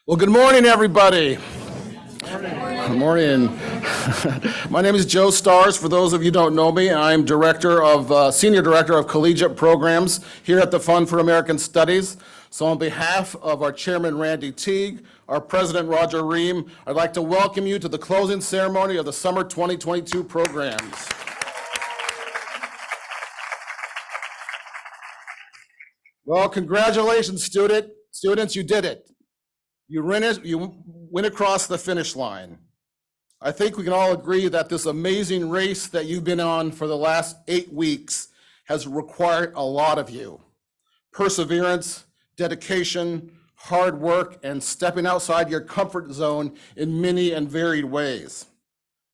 Well, good morning, everybody. Good morning. My name is Joe Stars. For those of you who don't know me, I'm Senior Director of Collegiate Programs here at the Fund for American Studies. So on behalf of our Chairman, Randy Teague, our President, Roger Ream, I'd like to welcome you to the closing ceremony of the Summer 2022 programs. Well, congratulations, students, you did it. You went across the finish line. I think we can all agree that this amazing race that you've been on for the last 8 weeks has required a lot of you. Perseverance, dedication, hard work, and stepping outside your comfort zone in many and varied ways.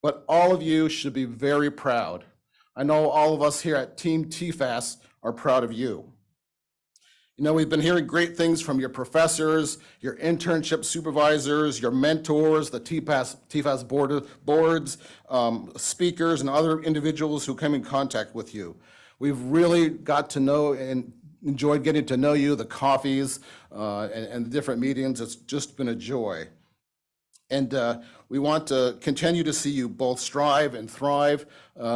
But all of you should be very proud. I know all of us here at Team Tfas are proud of you. You know, we've been hearing great things from your professors, your internship supervisors, your mentors, the Tfas boards, speakers, and other individuals who come in contact with you. We've really got to know and enjoyed getting to know you, the coffees and the different meetings. It's just been a joy. And we want to continue to see you both strive and thrive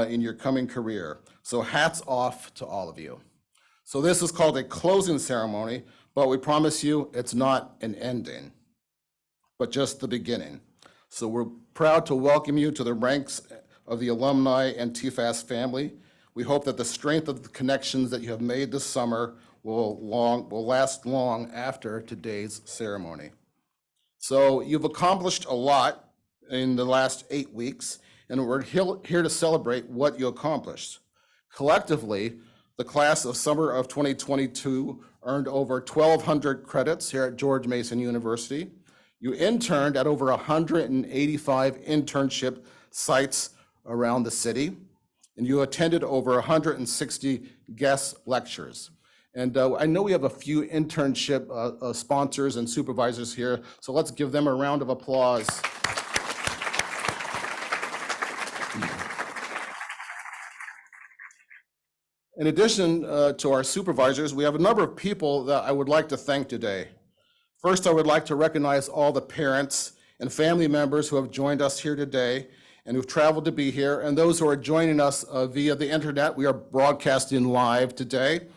in your coming career. So hats off to all of you. So this is called a closing ceremony, but we promise you it's not an ending, but just the beginning. So we're proud to welcome you to the ranks of the alumni and Tfas family. We hope that the strength of the connections that you have made this summer will last long after today's ceremony. So you've accomplished a lot in the last 8 weeks, and we're here to celebrate what you accomplished. Collectively, the class of summer of 2022 earned over 1,200 credits here at George Mason University. You interned at over 185 internship sites around the city, and you attended over 160 guest lectures. And I know we have a few internship sponsors and supervisors here, so let's give them a round of applause. In addition to our supervisors, we have a number of people that I would like to thank today. First, I would like to recognize all the parents and family members who have joined us here today and who've traveled to be here, and those who are joining us via the internet. We are broadcasting live today.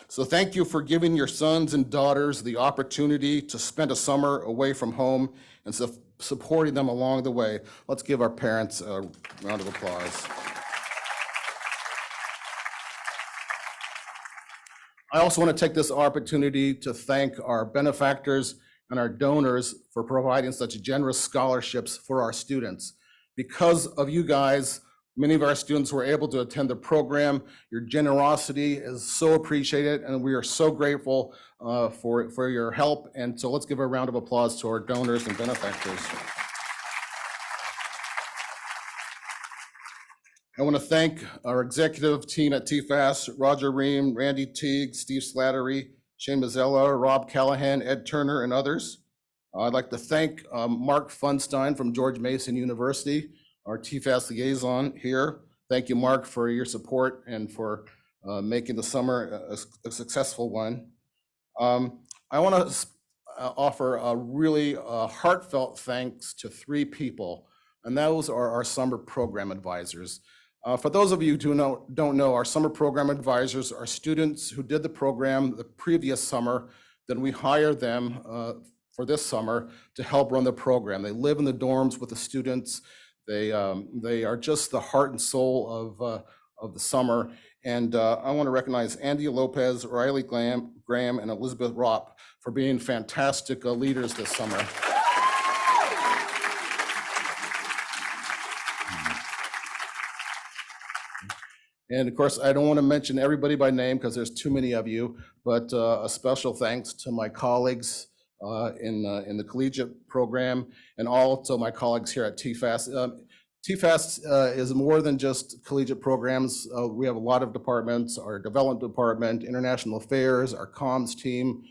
So thank you for giving your sons and daughters the opportunity to spend a summer away from home and supporting them along the way. Let's give our parents a round of applause. I also want to take this opportunity to thank our benefactors and our donors for providing such generous scholarships for our students. Because of you guys, many of our students were able to attend the program. Your generosity is so appreciated, and we are so grateful for your help. And so let's give a round of applause to our donors and benefactors. I want to thank our executive team at Tfas, Roger Ream, Randy Teague, Steve Slattery, Shane Mazzella, Rob Callahan, Ed Turner, and others. I'd like to thank Mark Funstein from George Mason University, our Tfas liaison here. Thank you, Mark, for your support and for making the summer a successful one. I want to offer a really heartfelt thanks to 3 people, and those are our summer program advisors. For those of you who don't know, our summer program advisors are students who did the program the previous summer. Then we hire them for this summer to help run the program. They live in the dorms with the students. They are just the heart and soul of the summer. And I want to recognize Andy Lopez, Riley Graham, and Elizabeth Ropp for being fantastic leaders this summer. And of course, I don't want to mention everybody by name because there's too many of you, but a special thanks to my colleagues in the collegiate program and also my colleagues here at Tfas. Tfas is more than just collegiate programs. We have a lot of departments: our development department, international affairs, our comms team,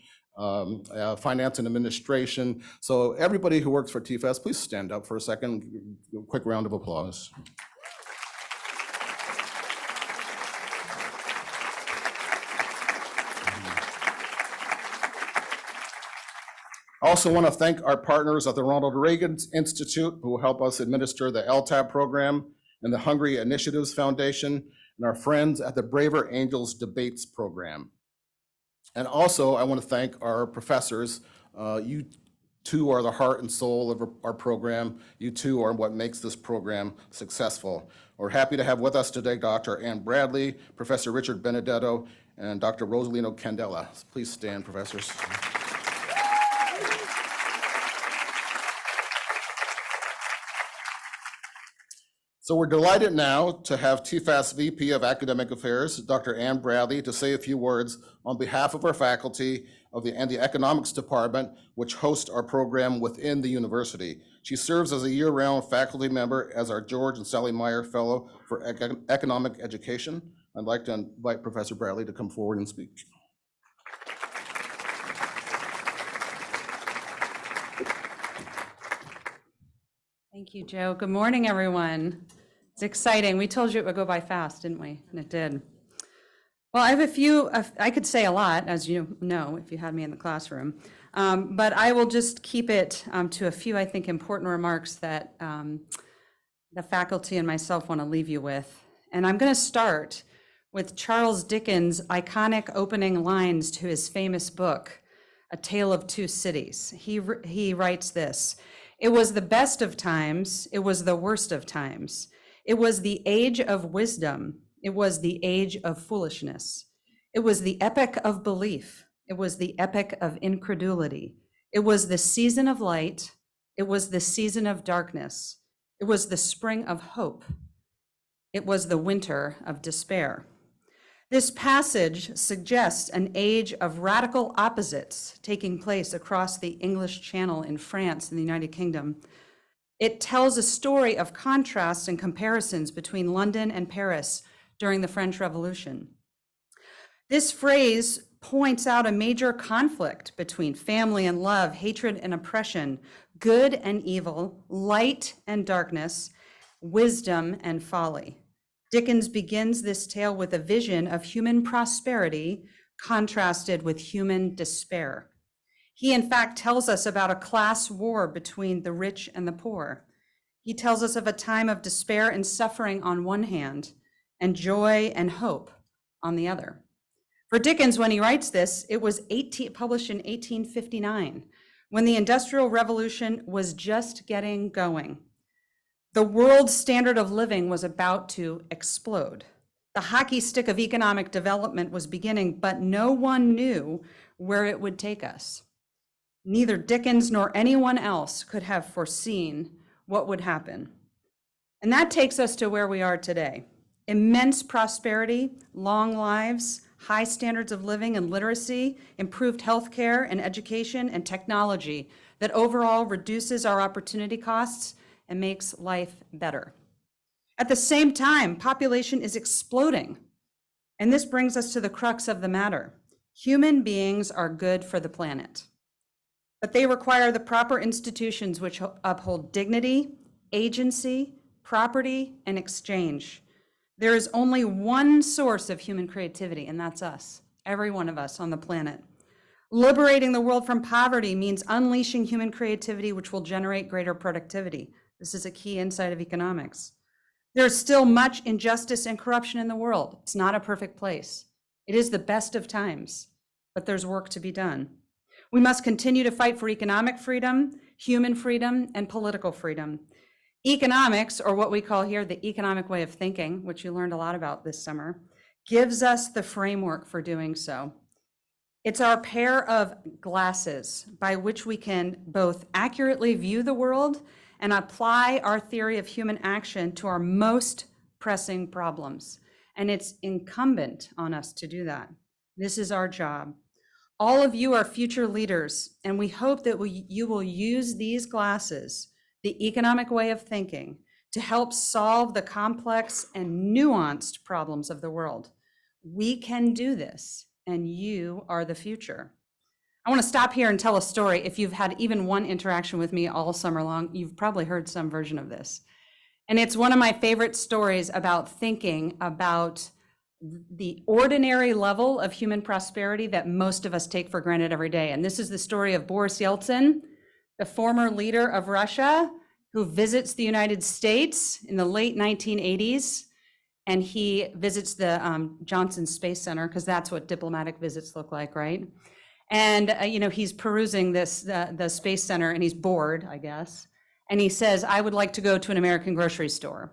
finance and administration. So everybody who works for Tfas, please stand up for a second. A quick round of applause. I also want to thank our partners at the Ronald Reagan Institute who help us administer the LTAB program and the Hungry Initiatives Foundation, and our friends at the Braver Angels Debates program. And also, I want to thank our professors. You two are the heart and soul of our program. You two are what makes this program successful. We're happy to have with us today Dr. Ann Bradley, Professor Richard Benedetto, and Dr. Rosalino Candela. Please stand, professors. So we're delighted now to have Tfas VP of Academic Affairs, Dr. Ann Bradley, to say a few words on behalf of our faculty and the Economics Department, which hosts our program within the university. She serves as a year-round faculty member as our George and Sally Meyer Fellow for Economic Education. I'd like to invite Professor Bradley to come forward and speak. Thank you, Joe. Good morning, everyone. It's exciting. We told you it would go by fast, didn't we? And it did. Well, I have a few, I could say a lot, as you know, if you had me in the classroom, but I will just keep it to a few, I think, important remarks that the faculty and myself want to leave you with. And I'm going to start with Charles Dickens' iconic opening lines to his famous book, A Tale of Two Cities. He writes this: "It was the best of times, it was the worst of times. It was the age of wisdom, it was the age of foolishness. It was the epoch of belief, it was the epoch of incredulity. It was the season of light, it was the season of darkness. It was the spring of hope, it was the winter of despair." This passage suggests an age of radical opposites taking place across the English Channel in France and the United Kingdom. It tells a story of contrasts and comparisons between London and Paris during the French Revolution. This phrase points out a major conflict between family and love, hatred and oppression, good and evil, light and darkness, wisdom and folly. Dickens begins this tale with a vision of human prosperity contrasted with human despair. He, in fact, tells us about a class war between the rich and the poor. He tells us of a time of despair and suffering on one hand, and joy and hope on the other. For Dickens, when he writes this, it was published in 1859, when the Industrial Revolution was just getting going. The world's standard of living was about to explode. The hockey stick of economic development was beginning, but no one knew where it would take us. Neither Dickens nor anyone else could have foreseen what would happen. And that takes us to where we are today. Immense prosperity, long lives, high standards of living and literacy, improved healthcare and education and technology that overall reduces our opportunity costs and makes life better. At the same time, population is exploding. And this brings us to the crux of the matter. Human beings are good for the planet, but they require the proper institutions which uphold dignity, agency, property, and exchange. There is only one source of human creativity, and that's us, every one of us on the planet. Liberating the world from poverty means unleashing human creativity, which will generate greater productivity. This is a key insight of economics. There is still much injustice and corruption in the world. It's not a perfect place. It is the best of times, but there's work to be done. We must continue to fight for economic freedom, human freedom, and political freedom. Economics, or what we call here the economic way of thinking, which you learned a lot about this summer, gives us the framework for doing so. It's our pair of glasses by which we can both accurately view the world and apply our theory of human action to our most pressing problems. And it's incumbent on us to do that. This is our job. All of you are future leaders, and we hope that you will use these glasses, the economic way of thinking, to help solve the complex and nuanced problems of the world. We can do this, and you are the future. I want to stop here and tell a story. If you've had even one interaction with me all summer long, you've probably heard some version of this. And it's one of my favorite stories about thinking about the ordinary level of human prosperity that most of us take for granted every day. And this is the story of Boris Yeltsin, the former leader of Russia, who visits the United States in the late 1980s. And he visits the Johnson Space Center, because that's what diplomatic visits look like, right? And he's perusing the Space Center, and he's bored, I guess. And he says, I would like to go to an American grocery store.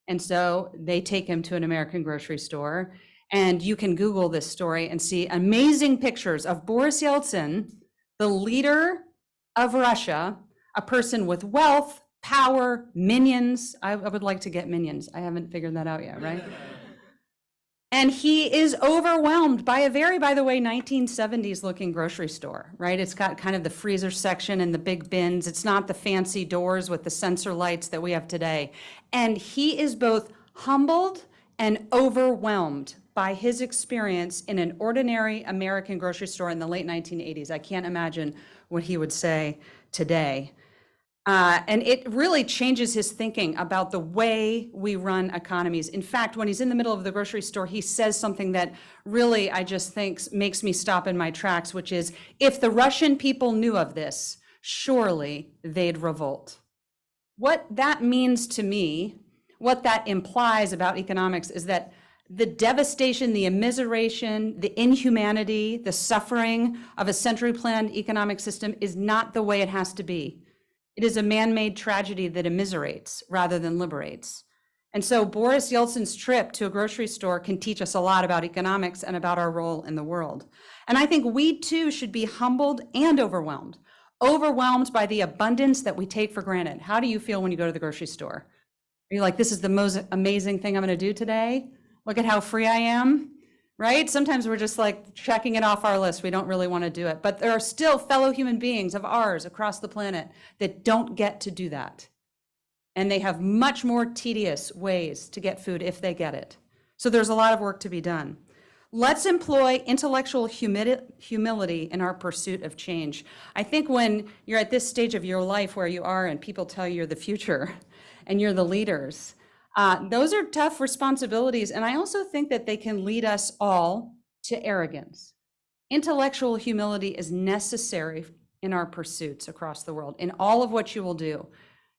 And so they take him to an American grocery store. And you can Google this story and see amazing pictures of Boris Yeltsin, the leader of Russia, a person with wealth, power, minions. I would like to get minions. I haven't figured that out yet, right? And he is overwhelmed by a very, by the way, 1970s looking grocery store, right? It's got kind of the freezer section and the big bins. It's not the fancy doors with the sensor lights that we have today. And he is both humbled and overwhelmed by his experience in an ordinary American grocery store in the late 1980s. I can't imagine what he would say today. And it really changes his thinking about the way we run economies. In fact, when he's in the middle of the grocery store, he says something that really, I just think, makes me stop in my tracks, which is, if the Russian people knew of this, surely they'd revolt. What that means to me, what that implies about economics, is that the devastation, the immiseration, the inhumanity, the suffering of a century-planned economic system is not the way it has to be. It is a man-made tragedy that immiserates rather than liberates. And so Boris Yeltsin's trip to a grocery store can teach us a lot about economics and about our role in the world. And I think we too should be humbled and overwhelmed by the abundance that we take for granted. How do you feel when you go to the grocery store? Are you like, this is the most amazing thing I'm going to do today? Look at how free I am, right? Sometimes we're just like checking it off our list. We don't really want to do it. But there are still fellow human beings of ours across the planet that don't get to do that. And they have much more tedious ways to get food if they get it. So there's a lot of work to be done. Let's employ intellectual humility in our pursuit of change. I think when you're at this stage of your life where you are and people tell you you're the future and you're the leaders, those are tough responsibilities. And I also think that they can lead us all to arrogance. Intellectual humility is necessary in our pursuits across the world. In all of what you will do,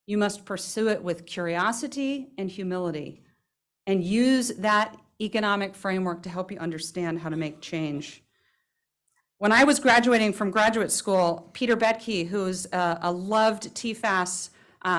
you must pursue it with curiosity and humility, and use that economic framework to help you understand how to make change. When I was graduating from graduate school, Peter Boettke, who's a loved Tfas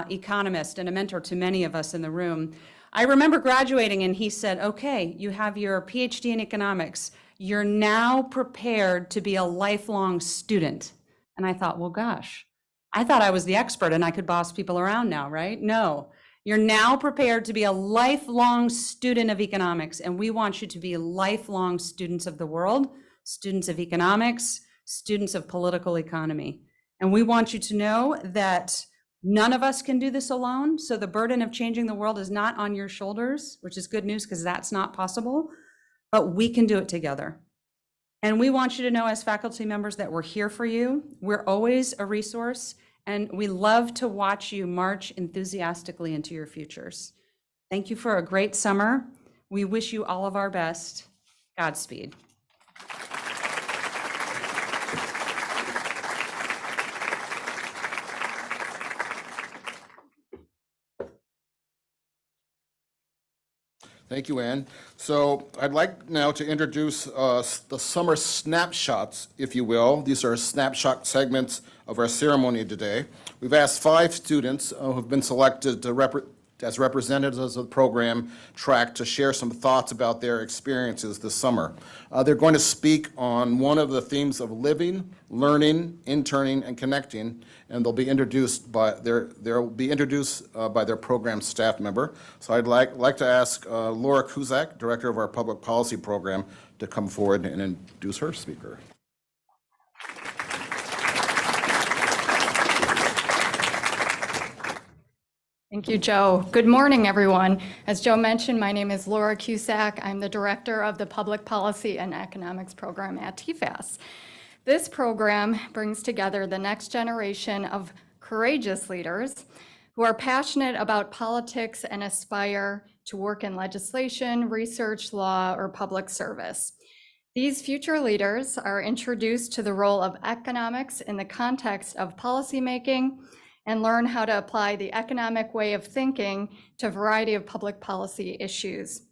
economist and a mentor to many of us in the room, I remember graduating and he said, okay, you have your PhD in economics. You're now prepared to be a lifelong student. And I thought, well, gosh, I thought I was the expert and I could boss people around now, right? No, you're now prepared to be a lifelong student of economics. And we want you to be lifelong students of the world, students of economics, students of political economy. And we want you to know that none of us can do this alone. So the burden of changing the world is not on your shoulders, which is good news because that's not possible, but we can do it together. And we want you to know as faculty members that we're here for you. We're always a resource, and we love to watch you march enthusiastically into your futures. Thank you for a great summer. We wish you all of our best. Godspeed. Thank you, Ann. So I'd like now to introduce the summer snapshots, if you will. These are snapshot segments of our ceremony today. We've asked 5 students who have been selected to as representatives of the program track to share some thoughts about their experiences this summer. They're going to speak on one of the themes of living, learning, interning, and connecting, and they'll be introduced by their program staff member. So I'd like to ask Laura Kuzak, director of our public policy program, to come forward and introduce her speaker. Thank you, Joe. Good morning, everyone. As Joe mentioned, my name is Laura Cusack. I'm the director of the Public Policy and Economics program at Tfas. This program brings together the next generation of courageous leaders who are passionate about politics and aspire to work in legislation, research, law, or public service. These future leaders are introduced to the role of economics in the context of policymaking and learn how to apply the economic way of thinking to a variety of public policy issues.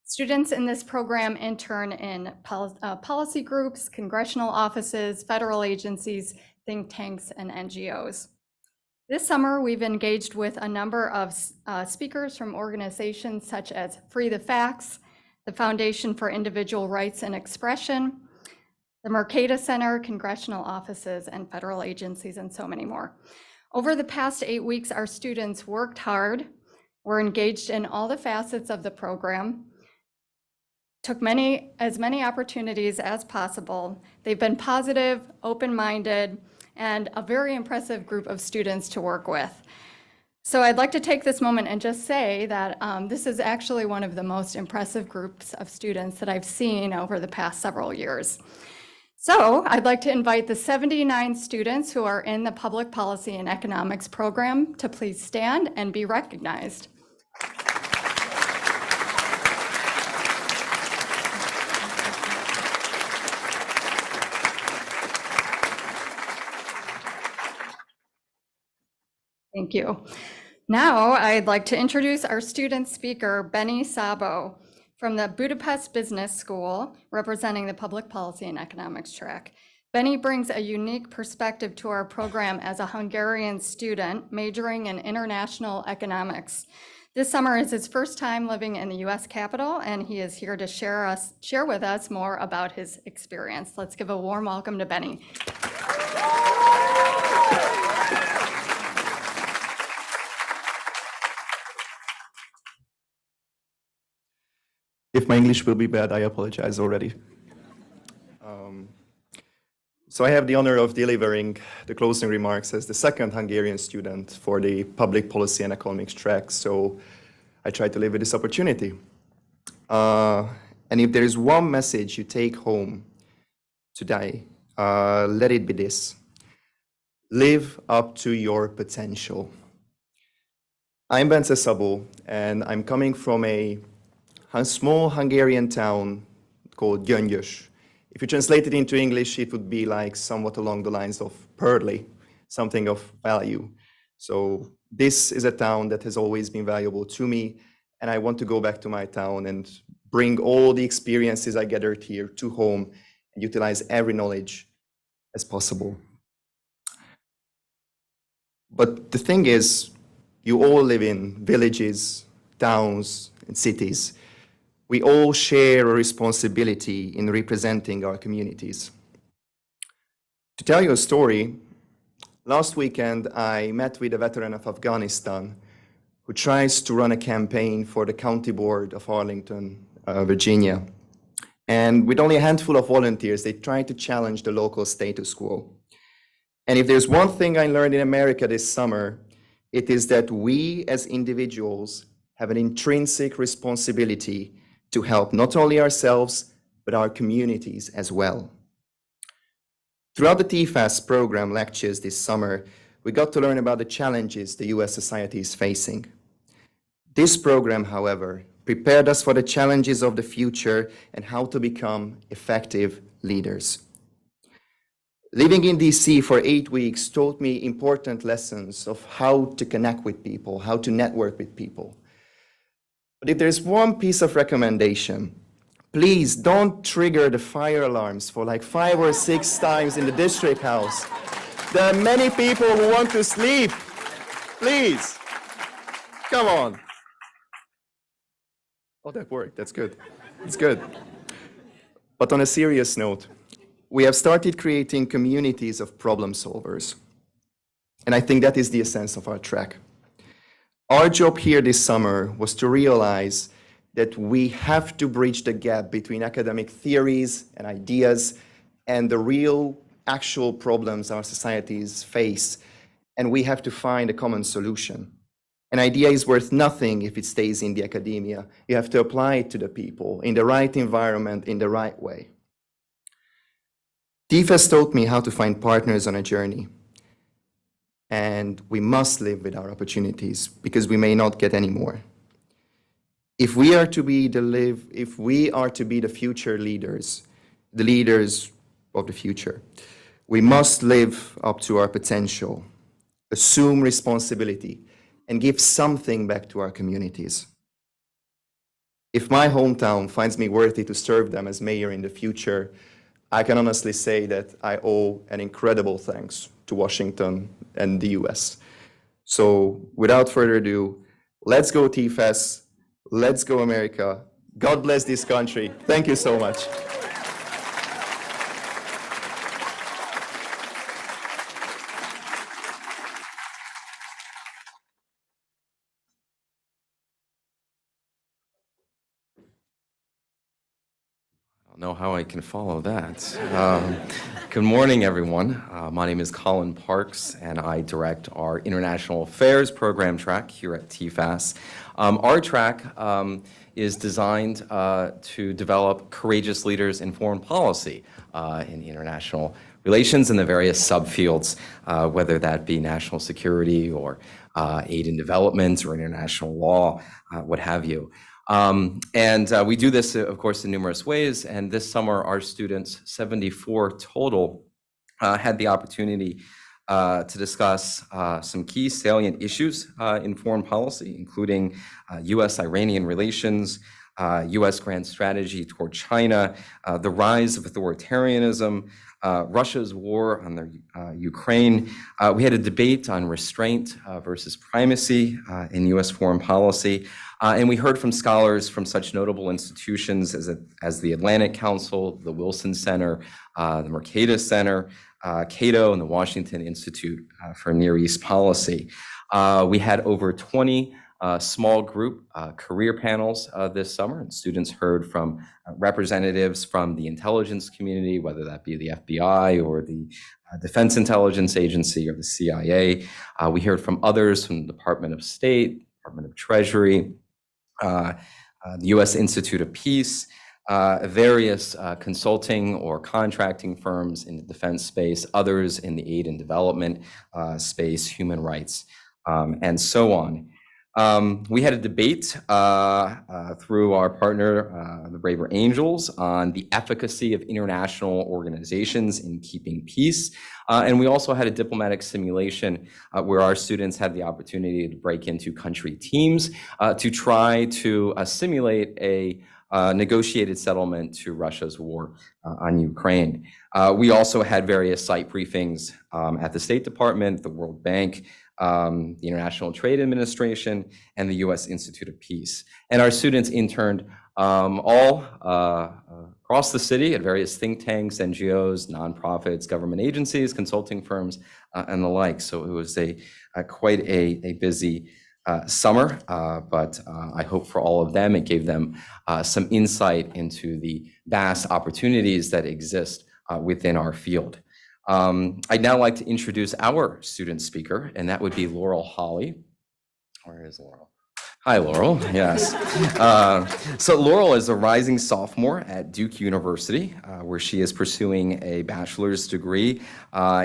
Students in this program intern in policy groups, congressional offices, federal agencies, think tanks, and NGOs. This summer, we've engaged with a number of speakers from organizations such as Free the Facts, the Foundation for Individual Rights and Expression, the Mercator Center, congressional offices, and federal agencies, and so many more. Over the past 8 weeks, our students worked hard, were engaged in all the facets of the program, took as many opportunities as possible. They've been positive, open-minded, and a very impressive group of students to work with. So I'd like to take this moment and just say that this is actually one of the most impressive groups of students that I've seen over the past several years. So I'd like to invite the 79 students who are in the Public Policy and Economics program to please stand and be recognized. Thank you. Now I'd like to introduce our student speaker, Benny Sabo, from the Budapest Business School, representing the Public Policy and Economics track. Benny brings a unique perspective to our program as a Hungarian student majoring in international economics. This summer is his first time living in the US Capitol, and he is here to share with us more about his experience. Let's give a warm welcome to Benny. If my English will be bad, I apologize already. So I have the honor of delivering the closing remarks as the second Hungarian student for the Public Policy and Economics track, so I try to live with this opportunity. And if there is one message you take home today, let it be this: live up to your potential. I'm Bence Sabo, and I'm coming from a small Hungarian town called Gyöngyös. If you translate it into English, it would be like somewhat along the lines of pearly, something of value. So this is a town that has always been valuable to me, and I want to go back to my town and bring all the experiences I gathered here to home and utilize every knowledge as possible. But the thing is, you all live in villages, towns, and cities. We all share a responsibility in representing our communities. To tell you a story, last weekend I met with a veteran of Afghanistan who tries to run a campaign for the County Board of Arlington, Virginia. And with only a handful of volunteers, they try to challenge the local status quo. And if there's one thing I learned in America this summer, it is that we as individuals have an intrinsic responsibility to help not only ourselves, but our communities as well. Throughout the Tfas program lectures this summer, we got to learn about the challenges the US society is facing. This program, however, prepared us for the challenges of the future and how to become effective leaders. Living in DC for 8 weeks taught me important lessons of how to connect with people, how to network with people. But if there's one piece of recommendation, please don't trigger the fire alarms for like 5 or 6 times in the district house. There are many people who want to sleep. Please, come on. Oh, that worked, that's good. It's good. But on a serious note, we have started creating communities of problem solvers. And I think that is the essence of our track. Our job here this summer was to realize that we have to bridge the gap between academic theories and ideas and the real, actual problems our societies face, and we have to find a common solution. An idea is worth nothing if it stays in the academia. You have to apply it to the people in the right environment, in the right way. Tfas taught me how to find partners on a journey. And we must live with our opportunities because we may not get any more. If we are to be the future leaders, the leaders of the future, we must live up to our potential, assume responsibility, and give something back to our communities. If my hometown finds me worthy to serve them as mayor in the future, I can honestly say that I owe an incredible thanks to Washington and the US. So without further ado, let's go Tfas, let's go America. God bless this country. Thank you so much. I don't know how I can follow that. Good morning, everyone. My name is Colin Parks, and I direct our International Affairs program track here at Tfas. Our track is designed to develop courageous leaders in foreign policy in international relations in the various subfields, whether that be national security or aid and development or international law, what have you. We do this, of course, in numerous ways. And this summer, our students, 74 total, had the opportunity to discuss some key salient issues in foreign policy, including U.S.-Iranian relations, U.S. grand strategy toward China, the rise of authoritarianism, Russia's war on the Ukraine. We had a debate on restraint versus primacy in U.S. foreign policy. And we heard from scholars from such notable institutions as the Atlantic Council, the Wilson Center, the Mercatus Center, Cato, and the Washington Institute for Near East Policy. We had over 20 small group career panels this summer, and students heard from representatives from the intelligence community, whether that be the FBI or the Defense Intelligence Agency or the CIA. We heard from others from the Department of State, Department of Treasury, the U.S. Institute of Peace, various consulting or contracting firms in the defense space, others in the aid and development space, human rights, and so on. We had a debate through our partner, the Braver Angels, on the efficacy of international organizations in keeping peace. And we also had a diplomatic simulation where our students had the opportunity to break into country teams to try to simulate a negotiated settlement to Russia's war on Ukraine. We also had various site briefings at the State Department, the World Bank, the International Trade Administration, and the U.S. Institute of Peace. And our students interned all across the city at various think tanks, NGOs, nonprofits, government agencies, consulting firms, and the like. So it was quite a busy summer, but I hope for all of them, it gave them some insight into the vast opportunities that exist within our field. I'd now like to introduce our student speaker, and that would be Laurel Holly. Where is Laurel? Hi, Laurel. Yes. So Laurel is a rising sophomore at Duke University, where she is pursuing a bachelor's degree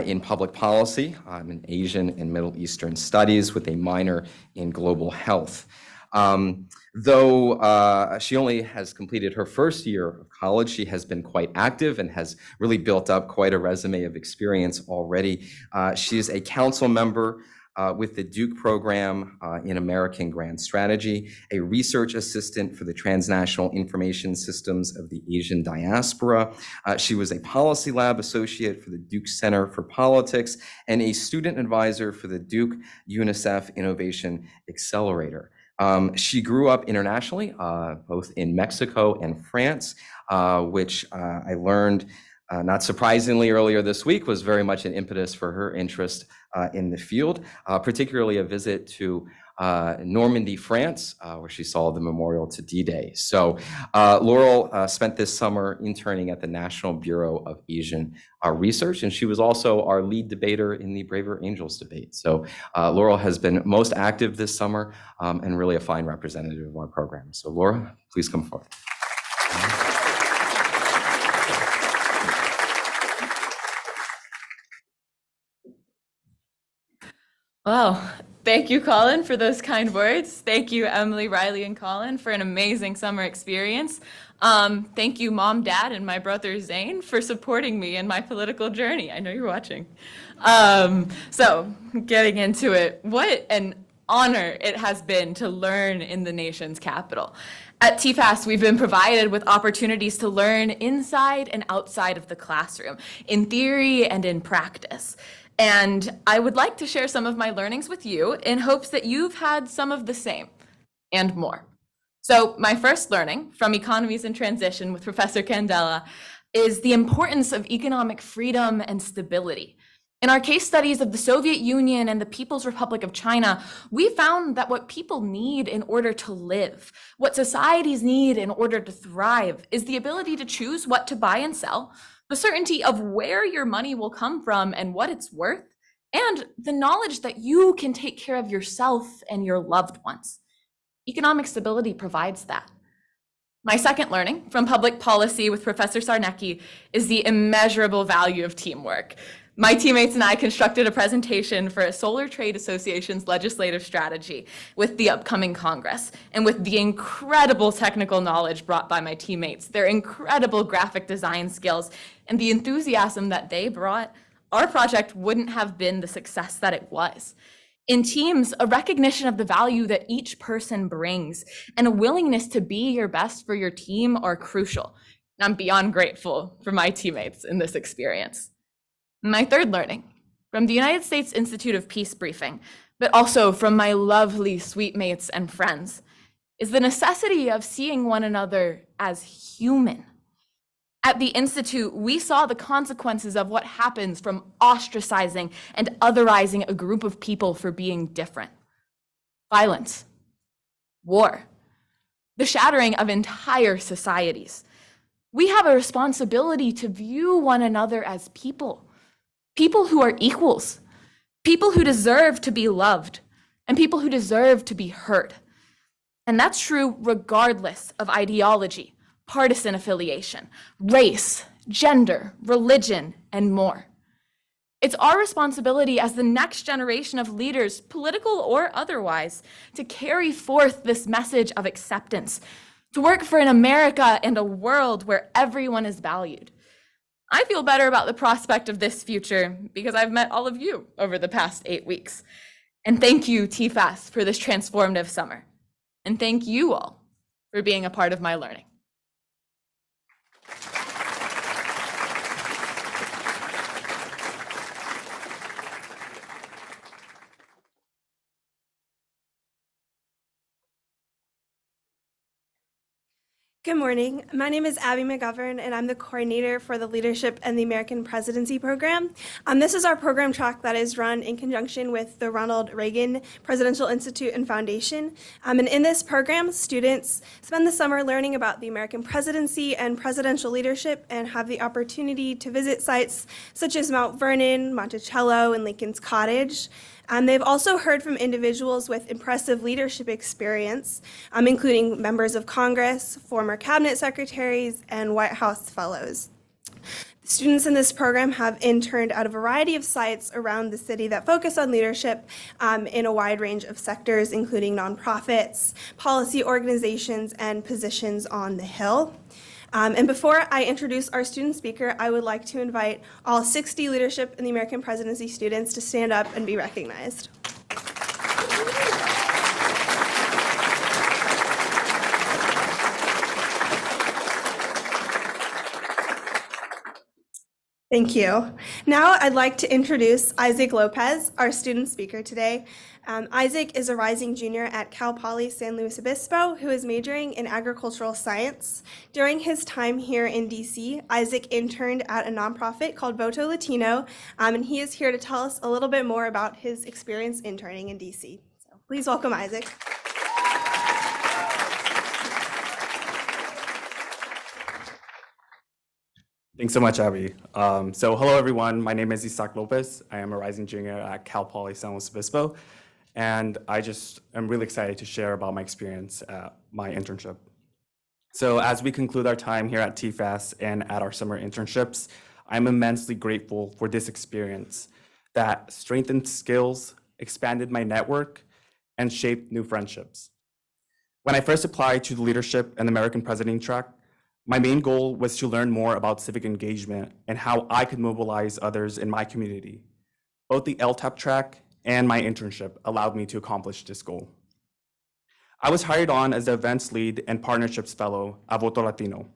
in public policy in Asian and Middle Eastern studies with a minor in global health. Though she only has completed her first year of college, she has been quite active and has really built up quite a resume of experience already. She is a council member with the Duke program in American Grand Strategy, a research assistant for the transnational information systems of the Asian diaspora. She was a policy lab associate for the Duke Center for Politics and a student advisor for the Duke UNICEF Innovation Accelerator. She grew up internationally, both in Mexico and France, which I learned, not surprisingly earlier this week, was very much an impetus for her interest in the field, particularly a visit to Normandy, France, where she saw the memorial to D-Day. So Laurel spent this summer interning at the National Bureau of Asian Research, and she was also our lead debater in the Braver Angels debate. So Laurel has been most active this summer and really a fine representative of our program. So Laura, please come forward. Well, Thank you, Colin, for those kind words. Thank you, Emily, Riley, and Colin, for an amazing summer experience. Thank you, Mom, Dad, and my brother Zane for supporting me in my political journey. I know you're watching. So, getting into it, what an honor it has been to learn in the nation's capital. At Tfas, we've been provided with opportunities to learn inside and outside of the classroom, in theory and in practice. And I would like to share some of my learnings with you in hopes that you've had some of the same and more. So my first learning from Economies in Transition with Professor Candela is the importance of economic freedom and stability. In our case studies of the Soviet Union and the People's Republic of China, we found that what people need in order to live, what societies need in order to thrive, is the ability to choose what to buy and sell, the certainty of where your money will come from and what it's worth, and the knowledge that you can take care of yourself and your loved ones. Economic stability provides that. My second learning from public policy with Professor Sarnecki is the immeasurable value of teamwork. My teammates and I constructed a presentation for a Solar Trade Association's legislative strategy with the upcoming Congress. And with the incredible technical knowledge brought by my teammates, their incredible graphic design skills, and the enthusiasm that they brought, our project wouldn't have been the success that it was. In teams, a recognition of the value that each person brings and a willingness to be your best for your team are crucial. And I'm beyond grateful for my teammates in this experience. My third learning from the United States Institute of Peace briefing, but also from my lovely sweet mates and friends, is the necessity of seeing one another as human. At the Institute, we saw the consequences of what happens from ostracizing and otherizing a group of people for being different. Violence, war, the shattering of entire societies. We have a responsibility to view one another as people who are equals, people who deserve to be loved, and people who deserve to be heard. And that's true regardless of ideology, partisan affiliation, race, gender, religion, and more. It's our responsibility as the next generation of leaders, political or otherwise, to carry forth this message of acceptance, to work for an America and a world where everyone is valued. I feel better about the prospect of this future because I've met all of you over the past 8 weeks. And thank you, Tfas, for this transformative summer. And thank you all for being a part of my learning. Good morning. My name is Abby McGovern, and I'm the coordinator for the Leadership and the American Presidency program. This is our program track that is run in conjunction with the Ronald Reagan Presidential Institute and Foundation. And in this program, students spend the summer learning about the American presidency and presidential leadership and have the opportunity to visit sites such as Mount Vernon, Monticello, and Lincoln's Cottage. They've also heard from individuals with impressive leadership experience, including members of Congress, former cabinet secretaries, and White House fellows. The students in this program have interned at a variety of sites around the city that focus on leadership in a wide range of sectors, including nonprofits, policy organizations, and positions on the Hill. And before I introduce our student speaker, I would like to invite all 60 Leadership in the American Presidency students to stand up and be recognized. Thank you. Now I'd like to introduce Isaac Lopez, our student speaker today. Isaac is a rising junior at Cal Poly San Luis Obispo who is majoring in agricultural science. During his time here in DC, Isaac interned at a nonprofit called Voto Latino, and he is here to tell us a little bit more about his experience interning in DC. So please welcome Isaac. Thanks so much, Abby. So hello, everyone. My name is Isaac Lopez. I am a rising junior at Cal Poly San Luis Obispo, and I just am really excited to share about my experience at my internship. So as we conclude our time here at Tfas and at our summer internships, I'm immensely grateful for this experience that strengthens skills, expanded my network, and shaped new friendships. When I first applied to the Leadership and American Presidency track, my main goal was to learn more about civic engagement and how I could mobilize others in my community. Both the LTAP track and my internship allowed me to accomplish this goal. I was hired on as the events lead and partnerships fellow at Voto Latino,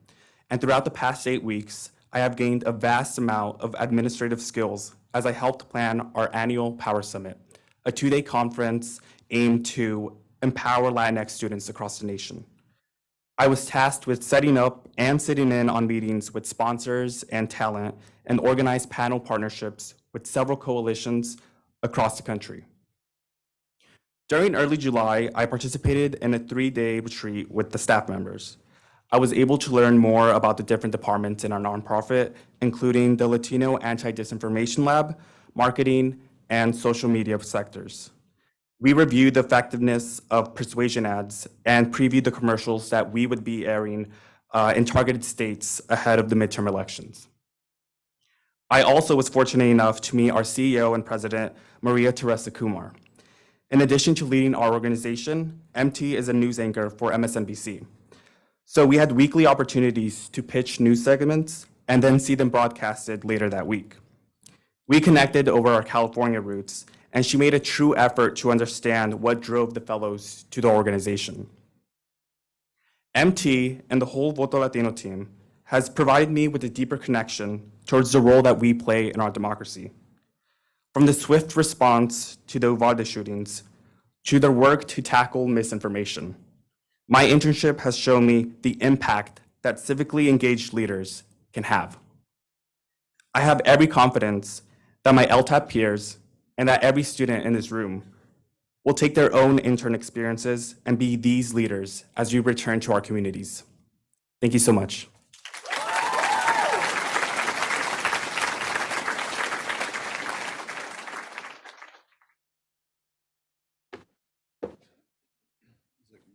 and throughout the past 8 weeks, I have gained a vast amount of administrative skills as I helped plan our annual Power Summit, a 2-day conference aimed to empower Latinx students across the nation. I was tasked with setting up and sitting in on meetings with sponsors and talent and organized panel partnerships with several coalitions across the country. During early July, I participated in a 3-day retreat with the staff members. I was able to learn more about the different departments in our nonprofit, including the Latino Anti-Disinformation Lab, marketing, and social media sectors. We reviewed the effectiveness of persuasion ads and previewed the commercials that we would be airing in targeted states ahead of the midterm elections. I also was fortunate enough to meet our CEO and president, Maria Teresa Kumar. In addition to leading our organization, MT is a news anchor for MSNBC. So we had weekly opportunities to pitch news segments and then see them broadcasted later that week. We connected over our California roots, and she made a true effort to understand what drove the fellows to the organization. MT and the whole Voto Latino team has provided me with a deeper connection towards the role that we play in our democracy. From the swift response to the Uvalde shootings, to their work to tackle misinformation, my internship has shown me the impact that civically engaged leaders can have. I have every confidence that my LTAP peers and that every student in this room will take their own intern experiences and be these leaders as we return to our communities. Thank you so much.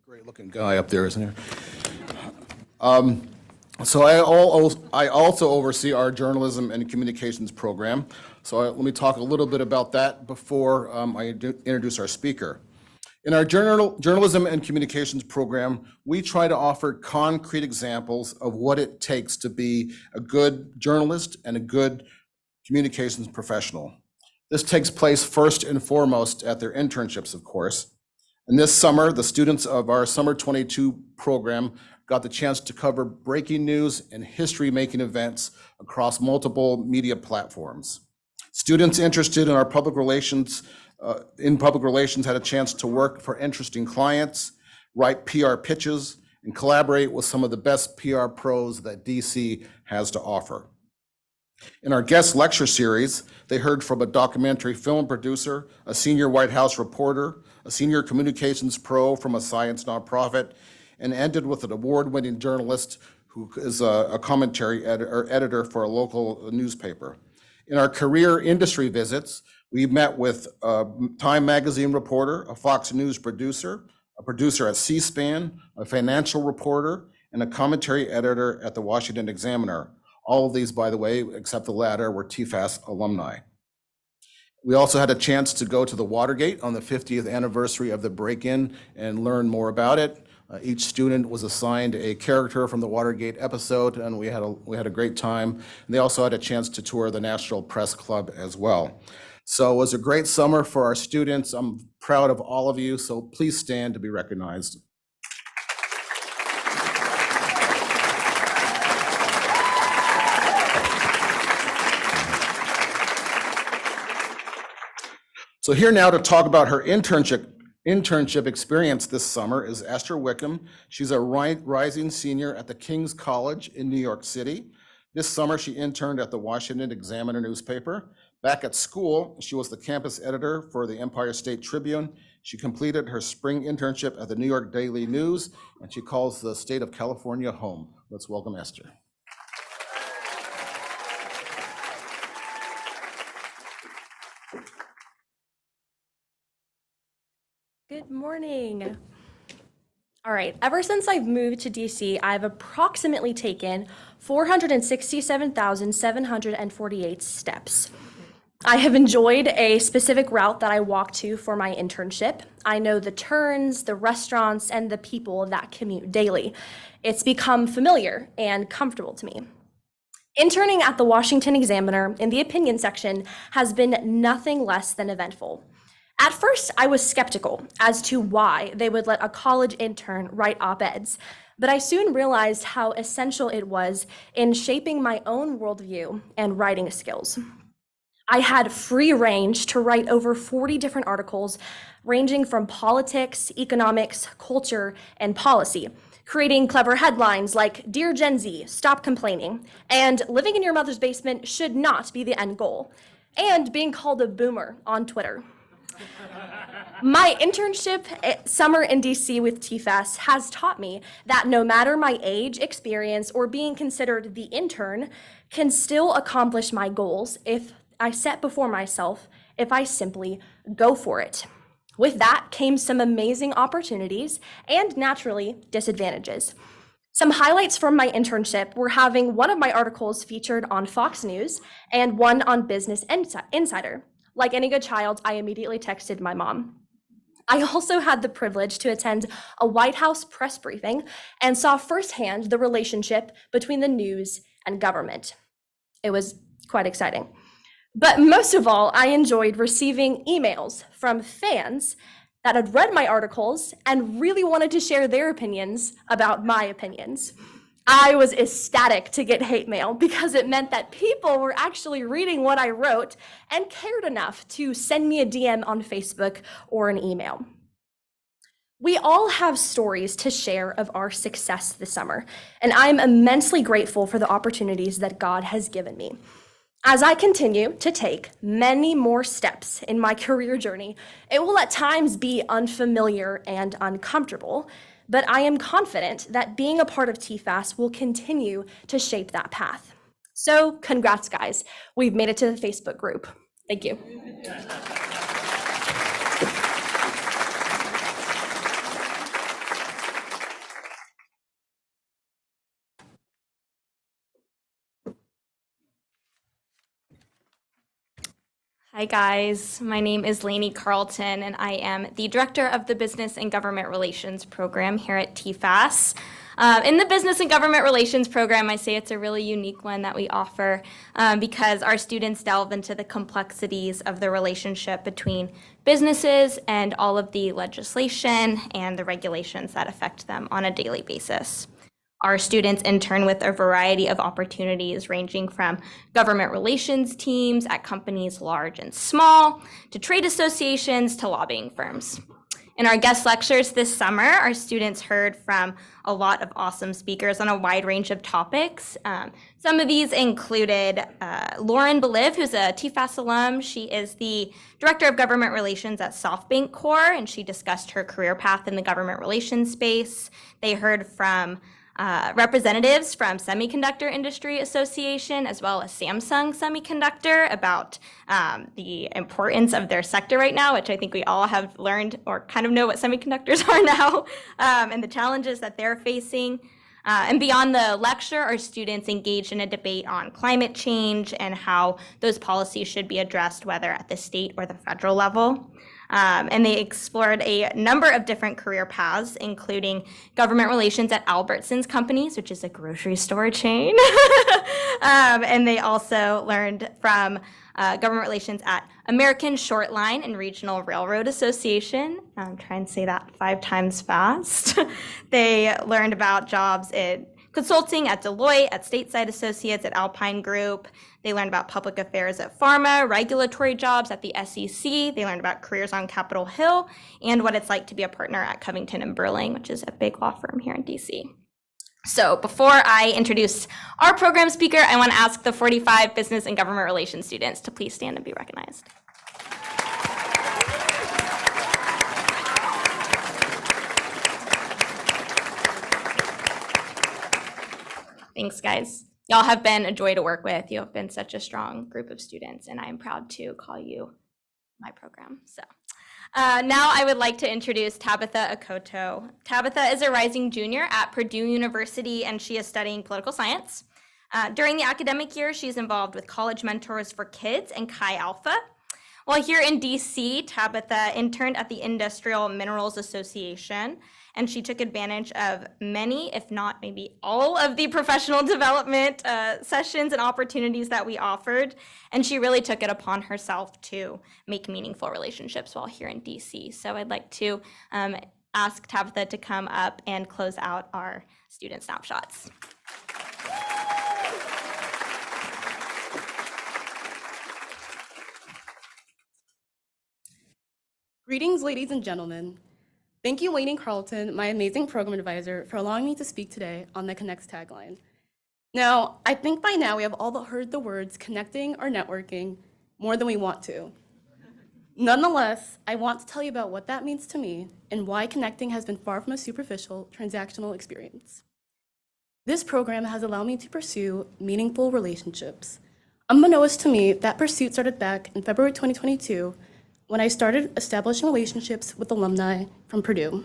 Great looking guy up there, isn't he? So I also oversee our journalism and communications program. So let me talk a little bit about that before I introduce our speaker. In our journalism and communications program, we try to offer concrete examples of what it takes to be a good journalist and a good communications professional. This takes place first and foremost at their internships, of course. And this summer, the students of our Summer 22 program got the chance to cover breaking news and history-making events across multiple media platforms. Students interested in our public relations had a chance to work for interesting clients, write PR pitches, and collaborate with some of the best PR pros that DC has to offer. In our guest lecture series, they heard from a documentary film producer, a senior White House reporter, a senior communications pro from a science nonprofit, and ended with an award-winning journalist who is a commentary editor for a local newspaper. In our career industry visits, we met with a Time Magazine reporter, a Fox News producer, a producer at C-SPAN, a financial reporter, and a commentary editor at the Washington Examiner. All of these, by the way, except the latter, were Tfas alumni. We also had a chance to go to the Watergate on the 50th anniversary of the break-in and learn more about it. Each student was assigned a character from the Watergate episode, and we had a great time. And they also had a chance to tour the National Press Club as well. So it was a great summer for our students. I'm proud of all of you, so please stand to be recognized. So here now to talk about her internship experience this summer is Esther Wickham. She's a rising senior at the King's College in New York City. This summer, she interned at the Washington Examiner newspaper. Back at school, she was the campus editor for the Empire State Tribune. She completed her spring internship at the New York Daily News, and she calls the state of California home. Let's welcome Esther. Good morning. All right, ever since I've moved to DC, I've approximately taken 467,748 steps. I have enjoyed a specific route that I walk to for my internship. I know the turns, the restaurants, and the people that commute daily. It's become familiar and comfortable to me. Interning at the Washington Examiner in the opinion section has been nothing less than eventful. At first, I was skeptical as to why they would let a college intern write op-eds, but I soon realized how essential it was in shaping my own worldview and writing skills. I had free range to write over 40 different articles, ranging from politics, economics, culture, and policy, creating clever headlines like "Dear Gen Z, stop complaining," and "Living in your mother's basement should not be the end goal," and being called a boomer on Twitter. My internship summer in DC with Tfas has taught me that no matter my age, experience, or being considered the intern, can still accomplish my goals if I set before myself, if I simply go for it. With that came some amazing opportunities and, naturally, disadvantages. Some highlights from my internship were having one of my articles featured on Fox News and one on Business Insider. Like any good child, I immediately texted my mom. I also had the privilege to attend a White House press briefing and saw firsthand the relationship between the news and government. It was quite exciting. But most of all, I enjoyed receiving emails from fans that had read my articles and really wanted to share their opinions about my opinions. I was ecstatic to get hate mail because it meant that people were actually reading what I wrote and cared enough to send me a DM on Facebook or an email. We all have stories to share of our success this summer, and I'm immensely grateful for the opportunities that God has given me. As I continue to take many more steps in my career journey, it will at times be unfamiliar and uncomfortable, but I am confident that being a part of Tfas will continue to shape that path. So congrats, guys. We've made it to the Facebook group. Thank you. Hi guys, my name is Lainey Carlton and I am the Director of the Business and Government Relations Program here at Tfas. In the Business and Government Relations Program, I say it's a really unique one that we offer because our students delve into the complexities of the relationship between businesses and all of the legislation and the regulations that affect them on a daily basis. Our students intern with a variety of opportunities ranging from government relations teams at companies large and small, to trade associations, to lobbying firms. In our guest lectures this summer, our students heard from a lot of awesome speakers on a wide range of topics. Some of these included Lauren Beliv, who's a Tfas alum. She is the Director of Government Relations at SoftBank Corp, and she discussed her career path in the government relations space. They heard from representatives from Semiconductor Industry Association as well as Samsung Semiconductor about the importance of their sector right now, which I think we all have learned or kind of know what semiconductors are now, and the challenges that they're facing. And beyond the lecture, our students engaged in a debate on climate change and how those policies should be addressed, whether at the state or the federal level. And they explored a number of different career paths, including government relations at Albertsons Companies, which is a grocery store chain. And they also learned from government relations at American Short Line and Regional Railroad Association. Try and say that 5 times fast. They learned about jobs in consulting at Deloitte, at Stateside Associates, at Alpine Group. They learned about public affairs at pharma, regulatory jobs at the SEC. They learned about careers on Capitol Hill and what it's like to be a partner at Covington & Burling, which is a big law firm here in DC. So before I introduce our program speaker, I want to ask the 45 business and government relations students to please stand and be recognized. Thanks, guys. Y'all have been a joy to work with. You have been such a strong group of students, and I'm proud to call you my program. So now I would like to introduce Tabitha Akoto. Tabitha is a rising junior at Purdue University, and she is studying political science. During the academic year, she's involved with College Mentors for Kids and Chi Alpha. While here in DC, Tabitha interned at the Industrial Minerals Association, and she took advantage of many, if not maybe all, of the professional development sessions and opportunities that we offered. And she really took it upon herself to make meaningful relationships while here in DC. So I'd like to ask Tabitha to come up and close out our student snapshots. Greetings, ladies and gentlemen. Thank you, Lainey Carlton, my amazing program advisor, for allowing me to speak today on the Connects tagline. Now, I think by now we have all heard the words connecting or networking more than we want to. Nonetheless, I want to tell you about what that means to me and why connecting has been far from a superficial, transactional experience. This program has allowed me to pursue meaningful relationships. Unbeknownst to me, that pursuit started back in February 2022 when I started establishing relationships with alumni from Purdue.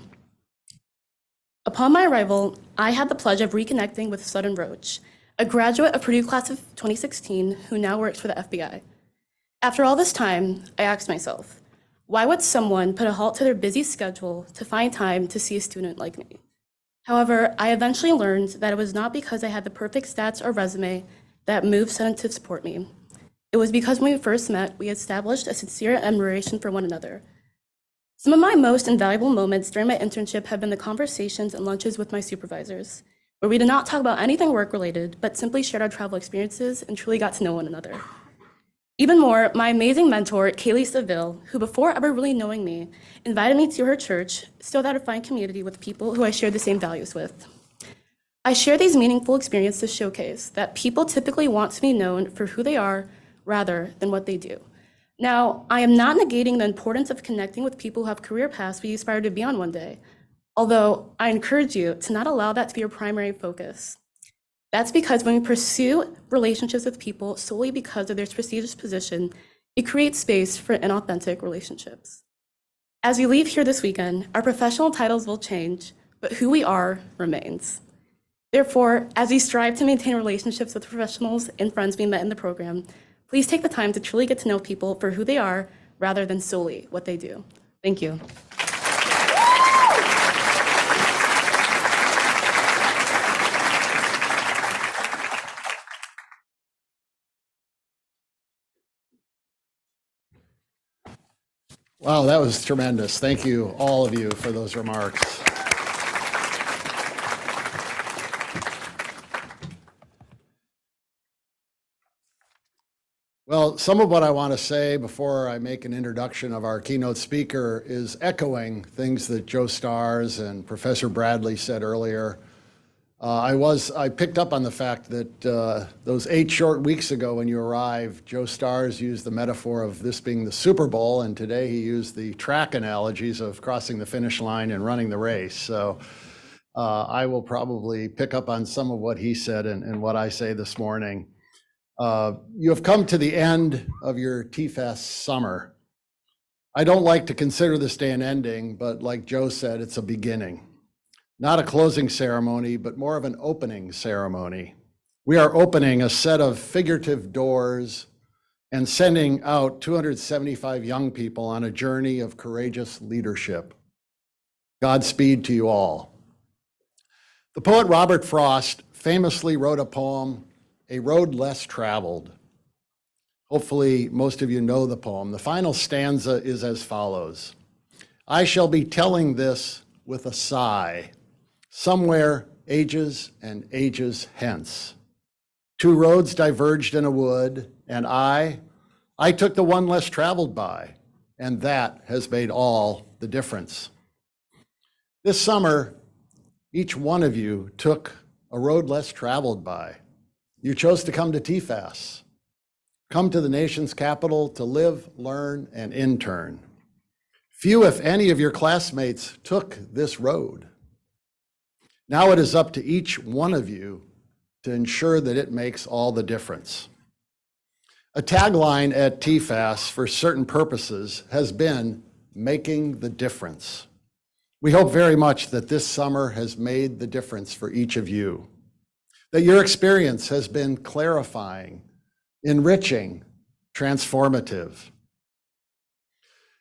Upon my arrival, I had the pleasure of reconnecting with Sutton Roach, a graduate of Purdue class of 2016 who now works for the FBI. After all this time, I asked myself, why would someone put a halt to their busy schedule to find time to see a student like me? However, I eventually learned that it was not because I had the perfect stats or resume that moved Sutton to support me. It was because when we first met, we established a sincere admiration for one another. Some of my most invaluable moments during my internship have been the conversations and lunches with my supervisors, where we did not talk about anything work-related, but simply shared our travel experiences and truly got to know one another. Even more, my amazing mentor, Kaylee Seville, who before ever really knowing me, invited me to her church, still that I find community with people who I share the same values with. I share these meaningful experiences to showcase that people typically want to be known for who they are rather than what they do. Now, I am not negating the importance of connecting with people who have career paths we aspire to be on one day, although I encourage you to not allow that to be your primary focus. That's because when we pursue relationships with people solely because of their prestigious position, it creates space for inauthentic relationships. As we leave here this weekend, our professional titles will change, but who we are remains. Therefore, as we strive to maintain relationships with professionals and friends we met in the program, please take the time to truly get to know people for who they are rather than solely what they do. Thank you. Wow, that was tremendous. Thank you, all of you, for those remarks. Well, some of what I want to say before I make an introduction of our keynote speaker is echoing things that Joe Stars and Professor Bradley said earlier. I picked up on the fact that those 8 short weeks ago when you arrived, Joe Stars used the metaphor of this being the Super Bowl, and today he used the track analogies of crossing the finish line and running the race. So I will probably pick up on some of what he said and what I say this morning. You have come to the end of your Tfas summer. I don't like to consider this day an ending, but like Joe said, it's a beginning. Not a closing ceremony, but more of an opening ceremony. We are opening a set of figurative doors and sending out 275 young people on a journey of courageous leadership. Godspeed to you all. The poet Robert Frost famously wrote a poem, A Road Less Traveled. Hopefully, most of you know the poem. The final stanza is as follows. I shall be telling this with a sigh, somewhere ages and ages hence. 2 roads diverged in a wood, and I took the one less traveled by, and that has made all the difference. This summer, each one of you took a road less traveled by. You chose to come to Tfas, come to the nation's capital to live, learn, and intern. Few, if any, of your classmates took this road. Now it is up to each one of you to ensure that it makes all the difference. A tagline at Tfas for certain purposes has been making the difference. We hope very much that this summer has made the difference for each of you. that your experience has been clarifying, enriching, transformative.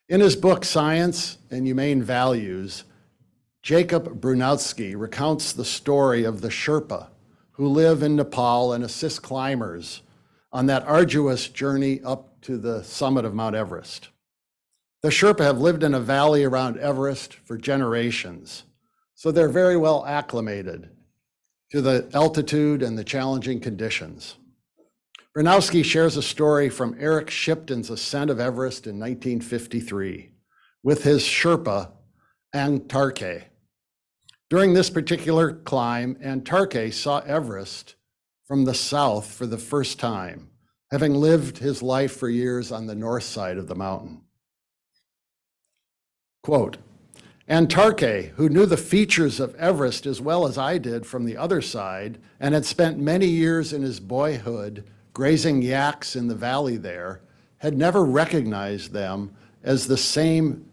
In his book, Science and Humane Values, Jacob Brunowski recounts the story of the Sherpa who live in Nepal and assist climbers on that arduous journey up to the summit of Mount Everest. The Sherpa have lived in a valley around Everest for generations, so they're very well acclimated to the altitude and the challenging conditions. Brunowski shares a story from Eric Shipton's ascent of Everest in 1953 with his Sherpa, Antarke. During this particular climb, Antarke saw Everest from the south for the first time, having lived his life for years on the north side of the mountain. Quote, Antarke, who knew the features of Everest as well as I did from the other side and had spent many years in his boyhood grazing yaks in the valley there, had never recognized them as the same,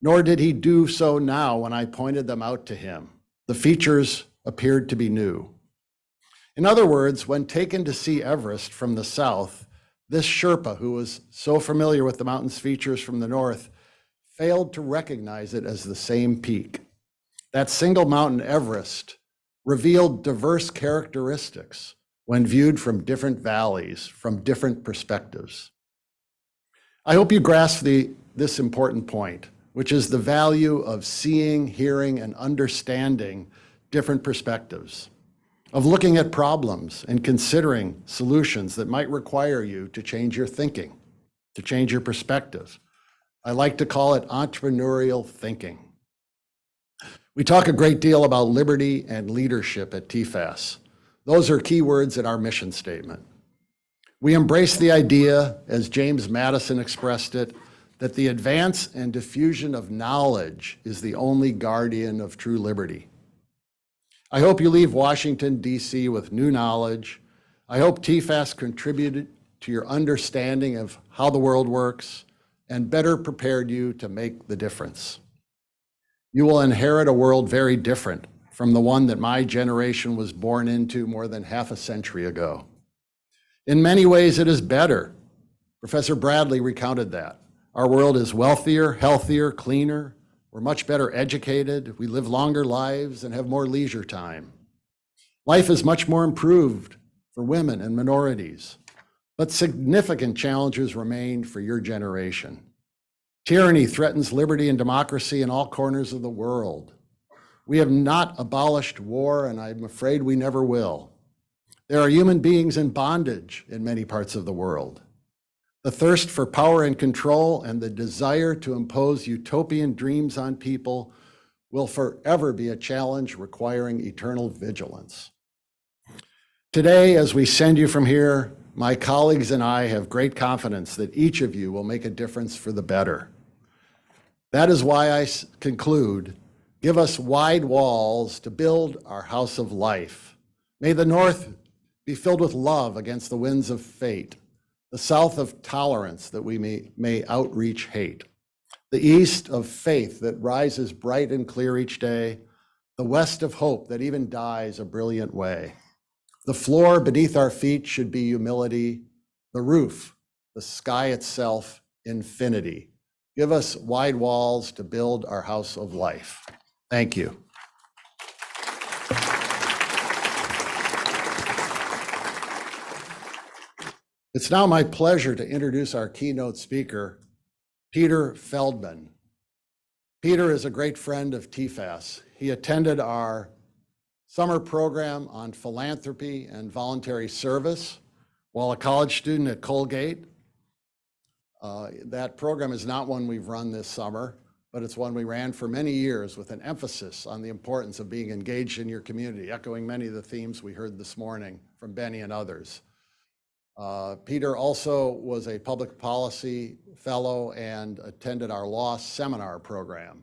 nor did he do so now when I pointed them out to him. The features appeared to be new. In other words, when taken to see Everest from the south, this Sherpa, who was so familiar with the mountain's features from the north, failed to recognize it as the same peak. That single mountain, Everest, revealed diverse characteristics when viewed from different valleys, from different perspectives. I hope you grasp this important point, which is the value of seeing, hearing, and understanding different perspectives, of looking at problems and considering solutions that might require you to change your thinking, to change your perspective. I like to call it entrepreneurial thinking. We talk a great deal about liberty and leadership at Tfas. Those are key words in our mission statement. We embrace the idea, as James Madison expressed it, that the advance and diffusion of knowledge is the only guardian of true liberty. I hope you leave Washington, D.C. with new knowledge. I hope Tfas contributed to your understanding of how the world works and better prepared you to make the difference. You will inherit a world very different from the one that my generation was born into more than half a century ago. In many ways, it is better. Professor Bradley recounted that. Our world is wealthier, healthier, cleaner. We're much better educated. We live longer lives and have more leisure time. Life is much more improved for women and minorities, but significant challenges remain for your generation. Tyranny threatens liberty and democracy in all corners of the world. We have not abolished war, and I'm afraid we never will. There are human beings in bondage in many parts of the world. The thirst for power and control and the desire to impose utopian dreams on people will forever be a challenge requiring eternal vigilance. Today, as we send you from here, my colleagues and I have great confidence that each of you will make a difference for the better. That is why I conclude, give us wide walls to build our house of life. May the North be filled with love against the winds of fate, the South of tolerance that we may outreach hate, the East of faith that rises bright and clear each day, the West of hope that even dies a brilliant way. The floor beneath our feet should be humility, the roof, the sky itself, infinity. Give us wide walls to build our house of life. Thank you. It's now my pleasure to introduce our keynote speaker, Peter Feldman. Peter is a great friend of Tfas. He attended our summer program on philanthropy and voluntary service while a college student at Colgate. That program is not one we've run this summer, but it's one we ran for many years with an emphasis on the importance of being engaged in your community, echoing many of the themes we heard this morning from Benny and others. Peter also was a public policy fellow and attended our law seminar program.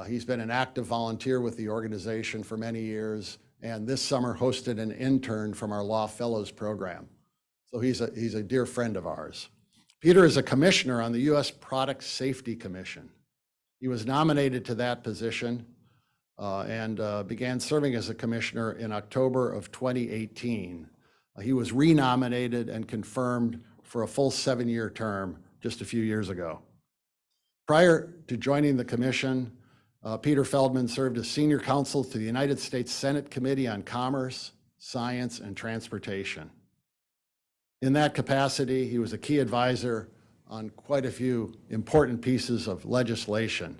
He's been an active volunteer with the organization for many years, and this summer hosted an intern from our Law Fellows program. So he's a dear friend of ours. Peter is a commissioner on the U.S. Product Safety Commission. He was nominated to that position and began serving as a commissioner in October of 2018. He was renominated and confirmed for a full 7-year term just a few years ago. Prior to joining the commission, Peter Feldman served as senior counsel to the United States Senate Committee on Commerce, Science, and Transportation. In that capacity, he was a key advisor on quite a few important pieces of legislation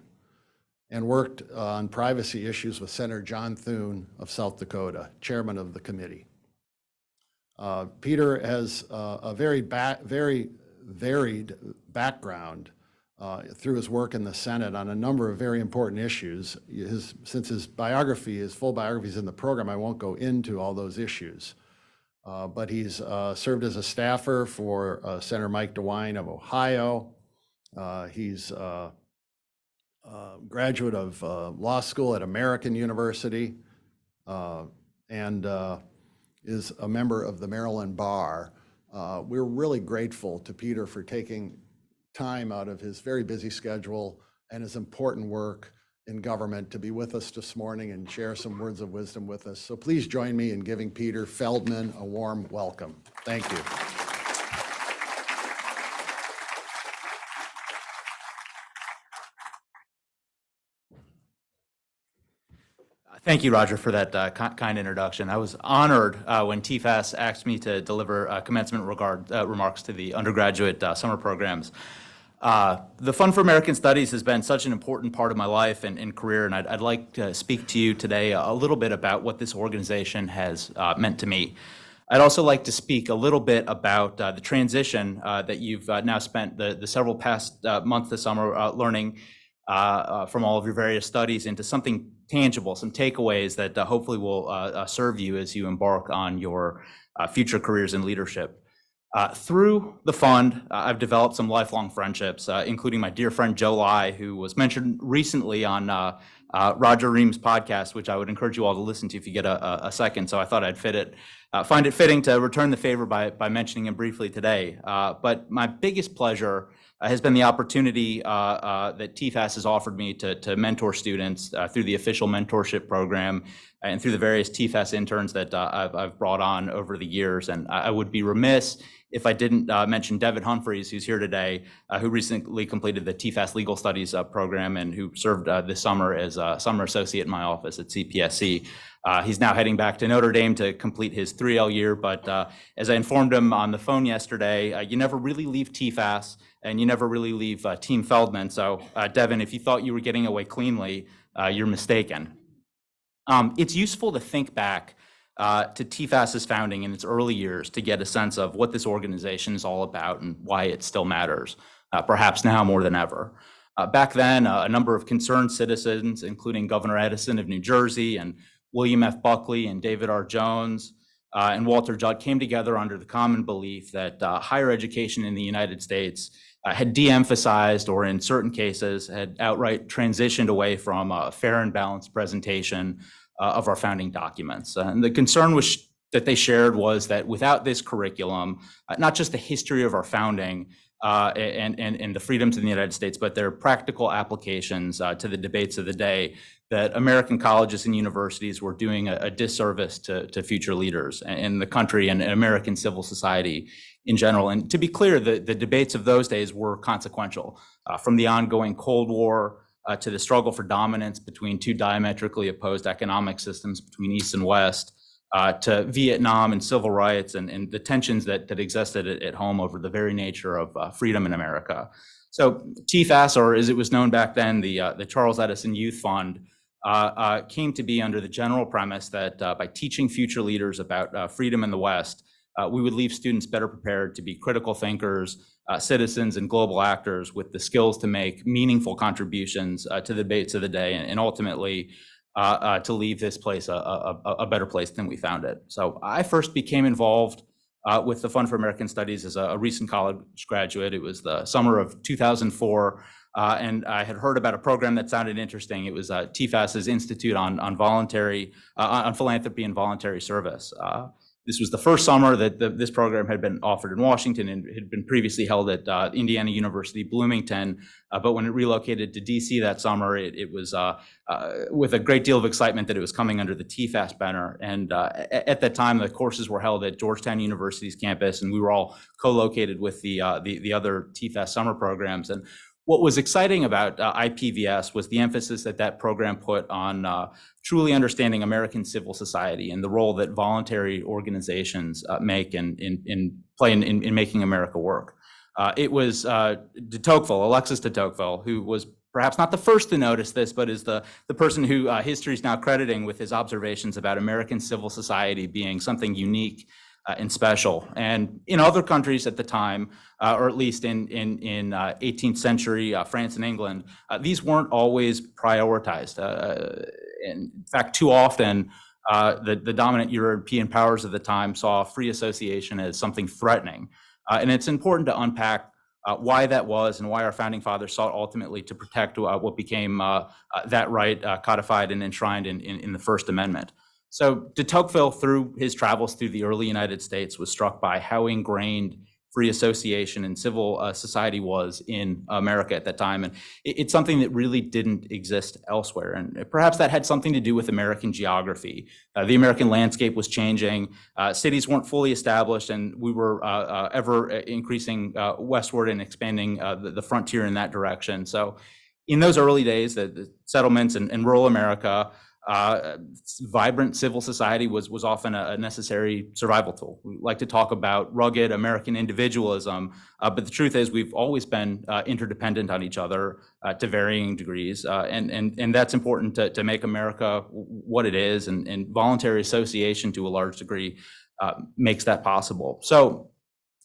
and worked on privacy issues with Senator John Thune of South Dakota, chairman of the committee. Peter has a very varied background through his work in the Senate on a number of very important issues. Since his full biography is in the program, I won't go into all those issues. But he's served as a staffer for Senator Mike DeWine of Ohio. He's a graduate of law school at American University and is a member of the Maryland Bar. We're really grateful to Peter for taking time out of his very busy schedule and his important work in government to be with us this morning and share some words of wisdom with us. So please join me in giving Peter Feldman a warm welcome. Thank you. Thank you, Roger, for that kind introduction. I was honored when Tfas asked me to deliver commencement remarks to the undergraduate summer programs. The Fund for American Studies has been such an important part of my life and career, and I'd like to speak to you today a little bit about what this organization has meant to me. I'd also like to speak a little bit about the transition that you've now spent the several past months this summer learning from all of your various studies into something tangible, some takeaways that hopefully will serve you as you embark on your future careers in leadership. Through the fund, I've developed some lifelong friendships, including my dear friend Joe Lai, who was mentioned recently on Roger Ream's podcast, which I would encourage you all to listen to if you get a second. So I thought I'd find it fitting to return the favor by mentioning him briefly today. But my biggest pleasure has been the opportunity that Tfas has offered me to mentor students through the official mentorship program and through the various Tfas interns that I've brought on over the years. And I would be remiss if I didn't mention Devin Humphreys, who's here today, who recently completed the Tfas Legal Studies program and who served this summer as a summer associate in my office at CPSC. He's now heading back to Notre Dame to complete his 3L year, but as I informed him on the phone yesterday, you never really leave Tfas and you never really leave Team Feldman. So Devin, if you thought you were getting away cleanly, you're mistaken. It's useful to think back to Tfas's founding in its early years to get a sense of what this organization is all about and why it still matters, perhaps now more than ever. Back then, a number of concerned citizens, including Governor Edison of New Jersey and William F. Buckley and David R. Jones and Walter Judd, came together under the common belief that higher education in the United States had de-emphasized, or in certain cases, had outright transitioned away from a fair and balanced presentation of our founding documents. And the concern that they shared was that without this curriculum, not just the history of our founding and the freedoms in the United States, but their practical applications to the debates of the day, that American colleges and universities were doing a disservice to future leaders in the country and American civil society in general. And to be clear, the debates of those days were consequential, from the ongoing Cold War to the struggle for dominance between two diametrically opposed economic systems between East and West, to Vietnam and civil rights and the tensions that existed at home over the very nature of freedom in America. So Tfas, or as it was known back then, the Charles Edison Youth Fund, came to be under the general premise that by teaching future leaders about freedom in the West, we would leave students better prepared to be critical thinkers, citizens, and global actors with the skills to make meaningful contributions to the debates of the day, and ultimately to leave this place a better place than we found it. So I first became involved with the Fund for American Studies as a recent college graduate. It was the summer of 2004, and I had heard about a program that sounded interesting. It was Tfas's Institute on Philanthropy and Voluntary Service. This was the first summer that this program had been offered in Washington and had been previously held at Indiana University, Bloomington. But when it relocated to DC that summer, it was with a great deal of excitement that it was coming under the Tfas banner. And at that time, the courses were held at Georgetown University's campus, and we were all co-located with the other Tfas summer programs. And what was exciting about IPVS was the emphasis that program put on truly understanding American civil society and the role that voluntary organizations make and play in making America work. It was de Tocqueville, Alexis de Tocqueville, who was perhaps not the first to notice this, but is the person who history is now crediting with his observations about American civil society being something unique and special. And in other countries at the time, or at least in 18th century France and England, these weren't always prioritized. In fact, too often, the dominant European powers of the time saw free association as something threatening. And it's important to unpack why that was and why our founding fathers sought ultimately to protect what became that right codified and enshrined in the First Amendment. So de Tocqueville, through his travels through the early United States, was struck by how ingrained free association and civil society was in America at that time. And it's something that really didn't exist elsewhere. And perhaps that had something to do with American geography. The American landscape was changing. Cities weren't fully established, and we were ever increasing westward and expanding the frontier in that direction. So in those early days, the settlements in rural America, vibrant civil society was often a necessary survival tool. We like to talk about rugged American individualism, but the truth is we've always been interdependent on each other to varying degrees, and that's important to make America what it is, and voluntary association to a large degree makes that possible. So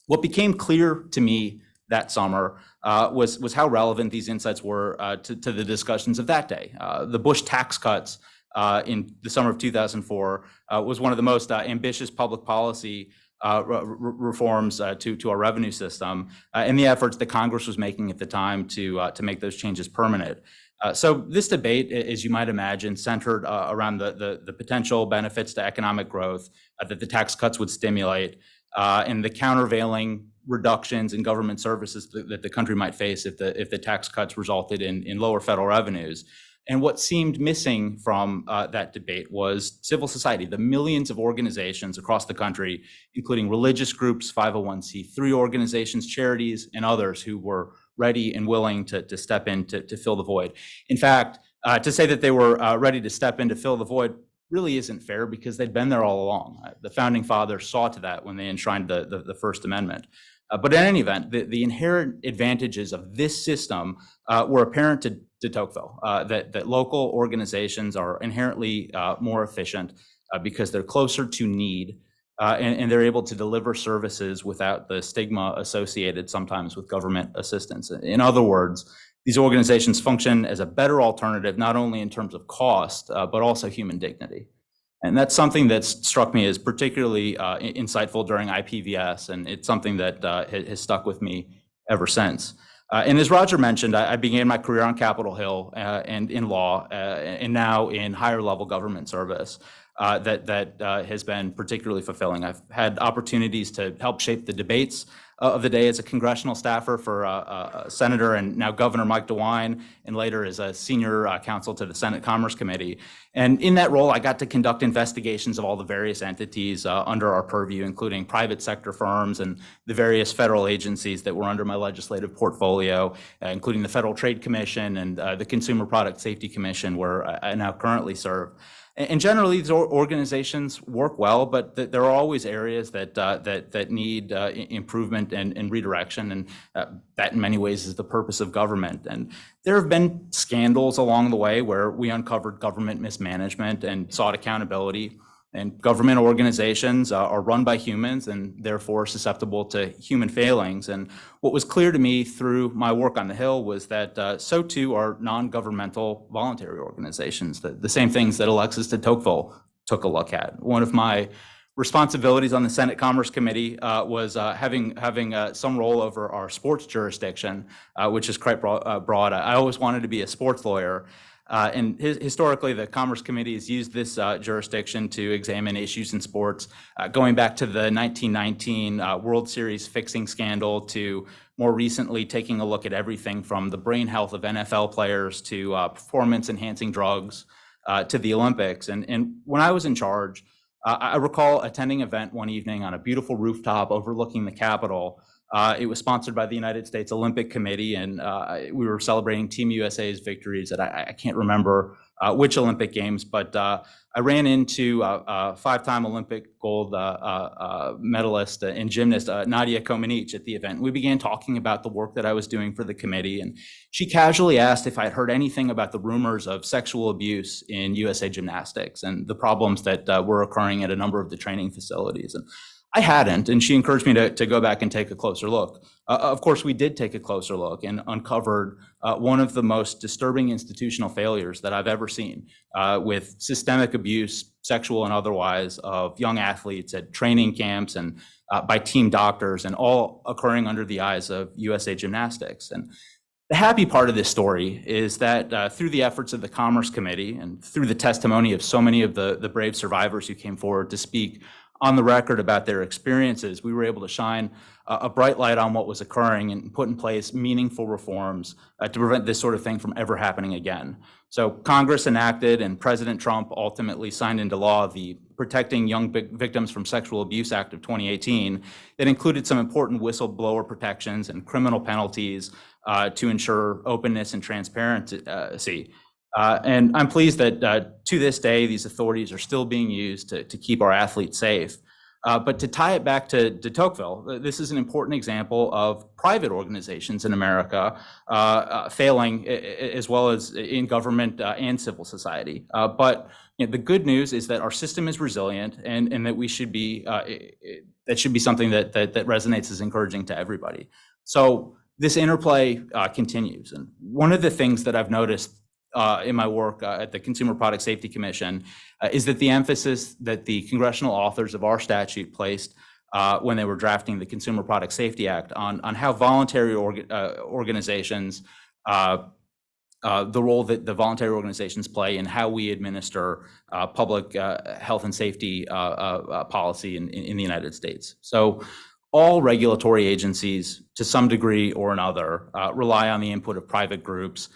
what became clear to me that summer was how relevant these insights were to the discussions of that day. The Bush tax cuts in the summer of 2004 was one of the most ambitious public policy reforms to our revenue system, and the efforts that Congress was making at the time to make those changes permanent. So this debate, as you might imagine, centered around the potential benefits to economic growth that the tax cuts would stimulate, and the countervailing reductions in government services that the country might face if the tax cuts resulted in lower federal revenues. And what seemed missing from that debate was civil society, the millions of organizations across the country, including religious groups, 501c3 organizations, charities, and others who were ready and willing to step in to fill the void. In fact, to say that they were ready to step in to fill the void really isn't fair, because they'd been there all along. The founding fathers saw to that when they enshrined the First Amendment. But in any event, the inherent advantages of this system were apparent to Tocqueville, that local organizations are inherently more efficient because they're closer to need, and they're able to deliver services without the stigma associated sometimes with government assistance. In other words, these organizations function as a better alternative, not only in terms of cost, but also human dignity. And that's something that's struck me as particularly insightful during IPVS, and it's something that has stuck with me ever since. And as Roger mentioned, I began my career on Capitol Hill and in law, and now in higher level government service. That has been particularly fulfilling. I've had opportunities to help shape the debates of the day as a congressional staffer for Senator and now Governor Mike DeWine, and later as a senior counsel to the Senate Commerce Committee. And in that role, I got to conduct investigations of all the various entities under our purview, including private sector firms and the various federal agencies that were under my legislative portfolio, including the Federal Trade Commission and the Consumer Product Safety Commission, where I now currently serve. And generally, these organizations work well, but there are always areas that need improvement and redirection, and that in many ways is the purpose of government. And there have been scandals along the way where we uncovered government mismanagement and sought accountability. And government organizations are run by humans and therefore susceptible to human failings. And what was clear to me through my work on the Hill was that so too are non-governmental voluntary organizations, the same things that Alexis de Tocqueville took a look at. One of my responsibilities on the Senate Commerce Committee was having some role over our sports jurisdiction, which is quite broad. I always wanted to be a sports lawyer. And historically, the Commerce Committee has used this jurisdiction to examine issues in sports, going back to the 1919 World Series fixing scandal to more recently taking a look at everything from the brain health of NFL players to performance-enhancing drugs to the Olympics. And when I was in charge, I recall attending an event one evening on a beautiful rooftop overlooking the Capitol. It was sponsored by the United States Olympic Committee, and we were celebrating Team USA's victories at I can't remember which Olympic Games, but I ran into five-time Olympic gold medalist and gymnast Nadia Comaneci at the event. We began talking about the work that I was doing for the committee, and she casually asked if I had heard anything about the rumors of sexual abuse in USA Gymnastics and the problems that were occurring at a number of the training facilities. And I hadn't, and she encouraged me to go back and take a closer look. Of course, we did take a closer look and uncovered one of the most disturbing institutional failures that I've ever seen, with systemic abuse, sexual and otherwise, of young athletes at training camps and by team doctors, and all occurring under the eyes of USA Gymnastics. And the happy part of this story is that through the efforts of the Commerce Committee and through the testimony of so many of the brave survivors who came forward to speak on the record about their experiences, we were able to shine a bright light on what was occurring and put in place meaningful reforms to prevent this sort of thing from ever happening again. So Congress enacted and President Trump ultimately signed into law the Protecting Young Victims from Sexual Abuse Act of 2018 that included some important whistleblower protections and criminal penalties to ensure openness and transparency. And I'm pleased that to this day, these authorities are still being used to keep our athletes safe. But to tie it back to de Tocqueville, this is an important example of private organizations in America failing, as well as in government and civil society. But the good news is that our system is resilient, and that we should be, that should be something that resonates as encouraging to everybody. So this interplay continues. And one of the things that I've noticed in my work at the Consumer Product Safety Commission is that the emphasis that the congressional authors of our statute placed when they were drafting the Consumer Product Safety Act on how voluntary organizations, the role that the voluntary organizations play in how we administer public health and safety policy in the United States. So all regulatory agencies, to some degree or another, rely on the input of private groups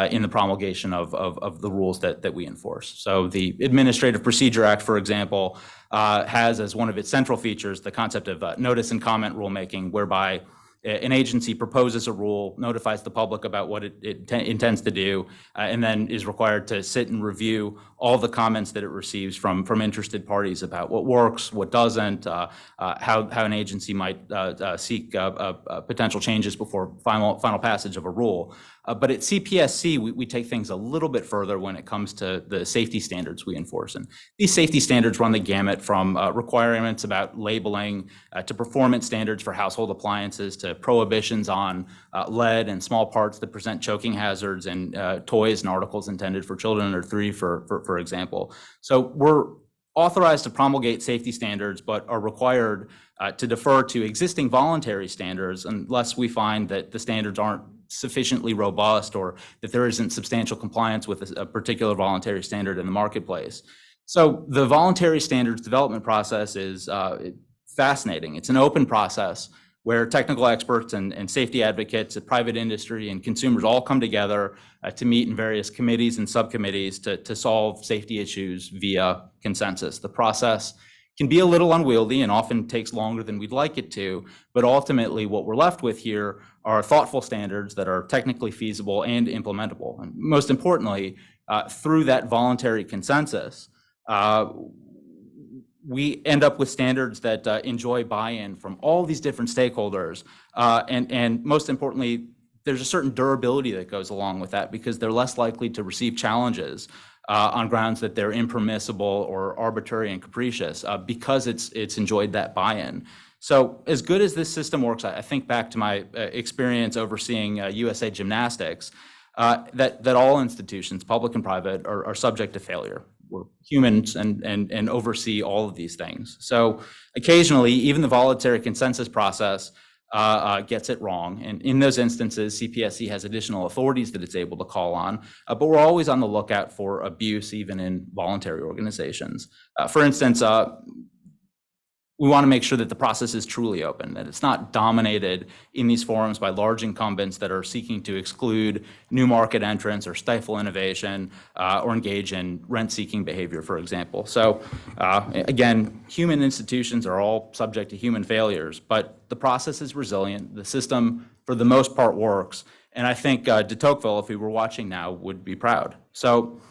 in the promulgation of the rules that we enforce. So the Administrative Procedure Act, for example, has as one of its central features the concept of notice and comment rulemaking, whereby an agency proposes a rule, notifies the public about what it intends to do, and then is required to sit and review all the comments that it receives from interested parties about what works, what doesn't, how an agency might seek potential changes before final passage of a rule. But at CPSC, we take things a little bit further when it comes to the safety standards we enforce. And these safety standards run the gamut from requirements about labeling to performance standards for household appliances to prohibitions on lead and small parts that present choking hazards and toys and articles intended for children under 3, for example. So we're authorized to promulgate safety standards, but are required to defer to existing voluntary standards unless we find that the standards aren't sufficiently robust or that there isn't substantial compliance with a particular voluntary standard in the marketplace. So the voluntary standards development process is fascinating. It's an open process where technical experts and safety advocates, private industry, and consumers all come together to meet in various committees and subcommittees to solve safety issues via consensus. The process can be a little unwieldy and often takes longer than we'd like it to, but ultimately what we're left with here are thoughtful standards that are technically feasible and implementable. And most importantly, through that voluntary consensus, we end up with standards that enjoy buy-in from all these different stakeholders. And most importantly, there's a certain durability that goes along with that because they're less likely to receive challenges on grounds that they're impermissible or arbitrary and capricious because it's enjoyed that buy-in. So as good as this system works, I think back to my experience overseeing USA Gymnastics, that all institutions, public and private, are subject to failure. We're humans and oversee all of these things. So occasionally, even the voluntary consensus process gets it wrong. And in those instances, CPSC has additional authorities that it's able to call on, but we're always on the lookout for abuse, even in voluntary organizations. For instance, we want to make sure that the process is truly open, that it's not dominated in these forums by large incumbents that are seeking to exclude new market entrants or stifle innovation or engage in rent-seeking behavior, for example. So again, human institutions are all subject to human failures, but the process is resilient. The system, for the most part, works. And I think de Tocqueville, if he were watching now, would be proud. So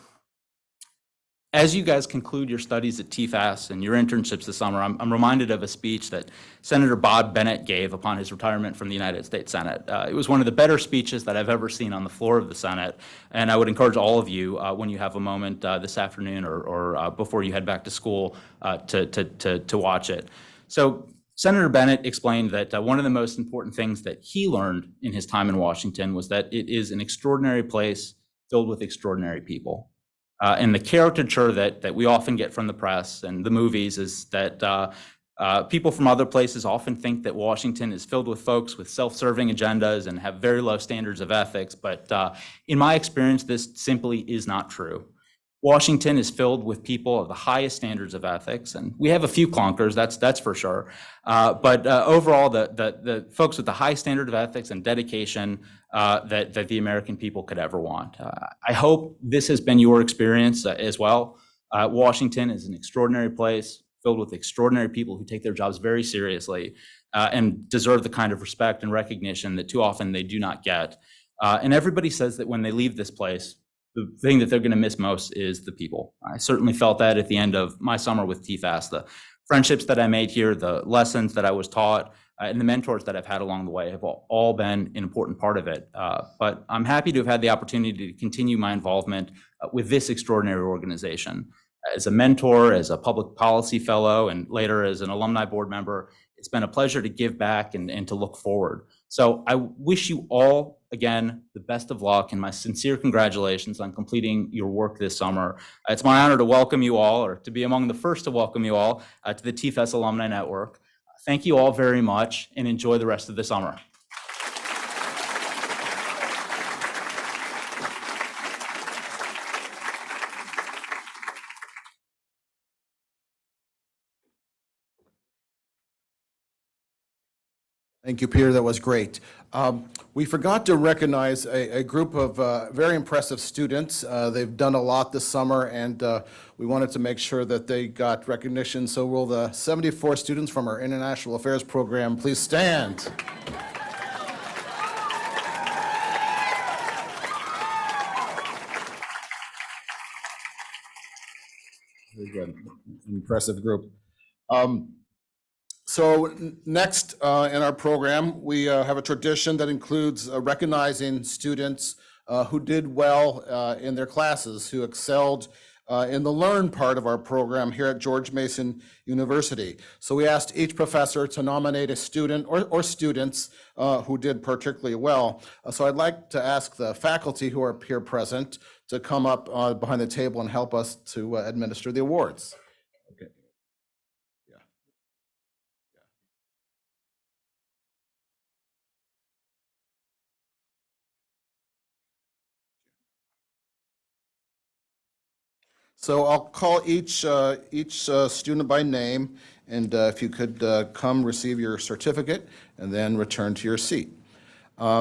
as you guys conclude your studies at Tfas and your internships this summer, I'm reminded of a speech that Senator Bob Bennett gave upon his retirement from the United States Senate. It was one of the better speeches that I've ever seen on the floor of the Senate, and I would encourage all of you, when you have a moment this afternoon or before you head back to school, to watch it. So Senator Bennett explained that one of the most important things that he learned in his time in Washington was that it is an extraordinary place filled with extraordinary people. And the caricature that we often get from the press and the movies is that people from other places often think that Washington is filled with folks with self-serving agendas and have very low standards of ethics. But in my experience, this simply is not true. Washington is filled with people of the highest standards of ethics, and we have a few clunkers, that's for sure. But overall, the folks with the high standard of ethics and dedication that the American people could ever want. I hope this has been your experience as well. Washington is an extraordinary place filled with extraordinary people who take their jobs very seriously and deserve the kind of respect and recognition that too often they do not get. And everybody says that when they leave this place, the thing that they're going to miss most is the people. I certainly felt that at the end of my summer with Tfas. The friendships that I made here, the lessons that I was taught, and the mentors that I've had along the way have all been an important part of it. But I'm happy to have had the opportunity to continue my involvement with this extraordinary organization. As a mentor, as a public policy fellow, and later as an alumni board member, it's been a pleasure to give back and to look forward. So I wish you all, again, the best of luck and my sincere congratulations on completing your work this summer. It's my honor to welcome you all, or to be among the first to welcome you all to the Tfas Alumni Network. Thank you all very much and enjoy the rest of the summer. Thank you, Peter. That was great. We forgot to recognize a group of very impressive students. They've done a lot this summer, and we wanted to make sure that they got recognition. So will the 74 students from our International Affairs program please stand? Very good. Impressive group. So next in our program, we have a tradition that includes recognizing students who did well in their classes, who excelled in the learn part of our program here at George Mason University. So we asked each professor to nominate a student or students who did particularly well. So I'd like to ask the faculty who are here present to come up behind the table and help us to administer the awards. Okay. So I'll call each student by name, and if you could come receive your certificate and then return to your seat.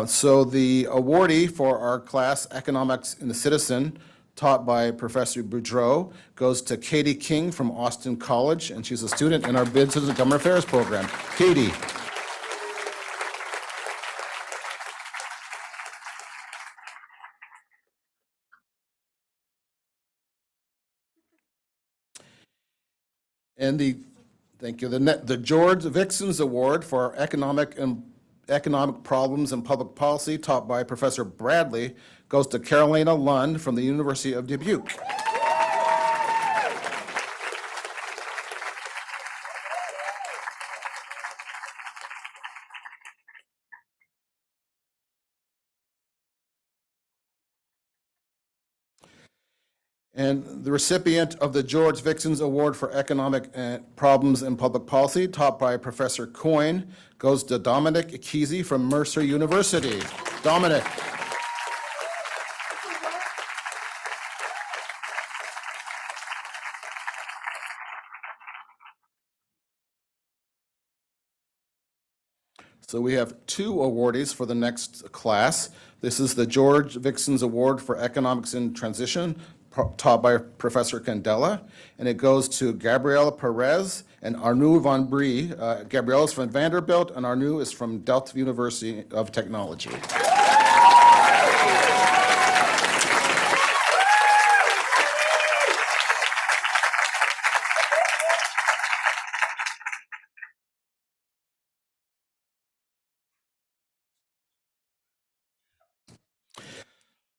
So the awardee for our class, Economics and the Citizen, taught by Professor Boudreau, goes to Katie King from Austin College, and she's a student in our Business and Government Affairs program. Katie. And thank you, the George Vixens Award for Economic Problems and Public Policy, taught by Professor Bradley, goes to Carolina Lund from the University of Dubuque. And The recipient of the George Vixens Award for Economic Problems in Public Policy, taught by Professor Coyne, goes to Dominic Kesey from Mercer University. Dominic. So we have two awardees for the next class. This is the George Vixens Award for Economics in Transition, taught by Professor Candela, and it goes to Gabriela Perez and Arnaud Van Brie. Gabriela is from Vanderbilt, and Arnaud is from Delft University of Technology.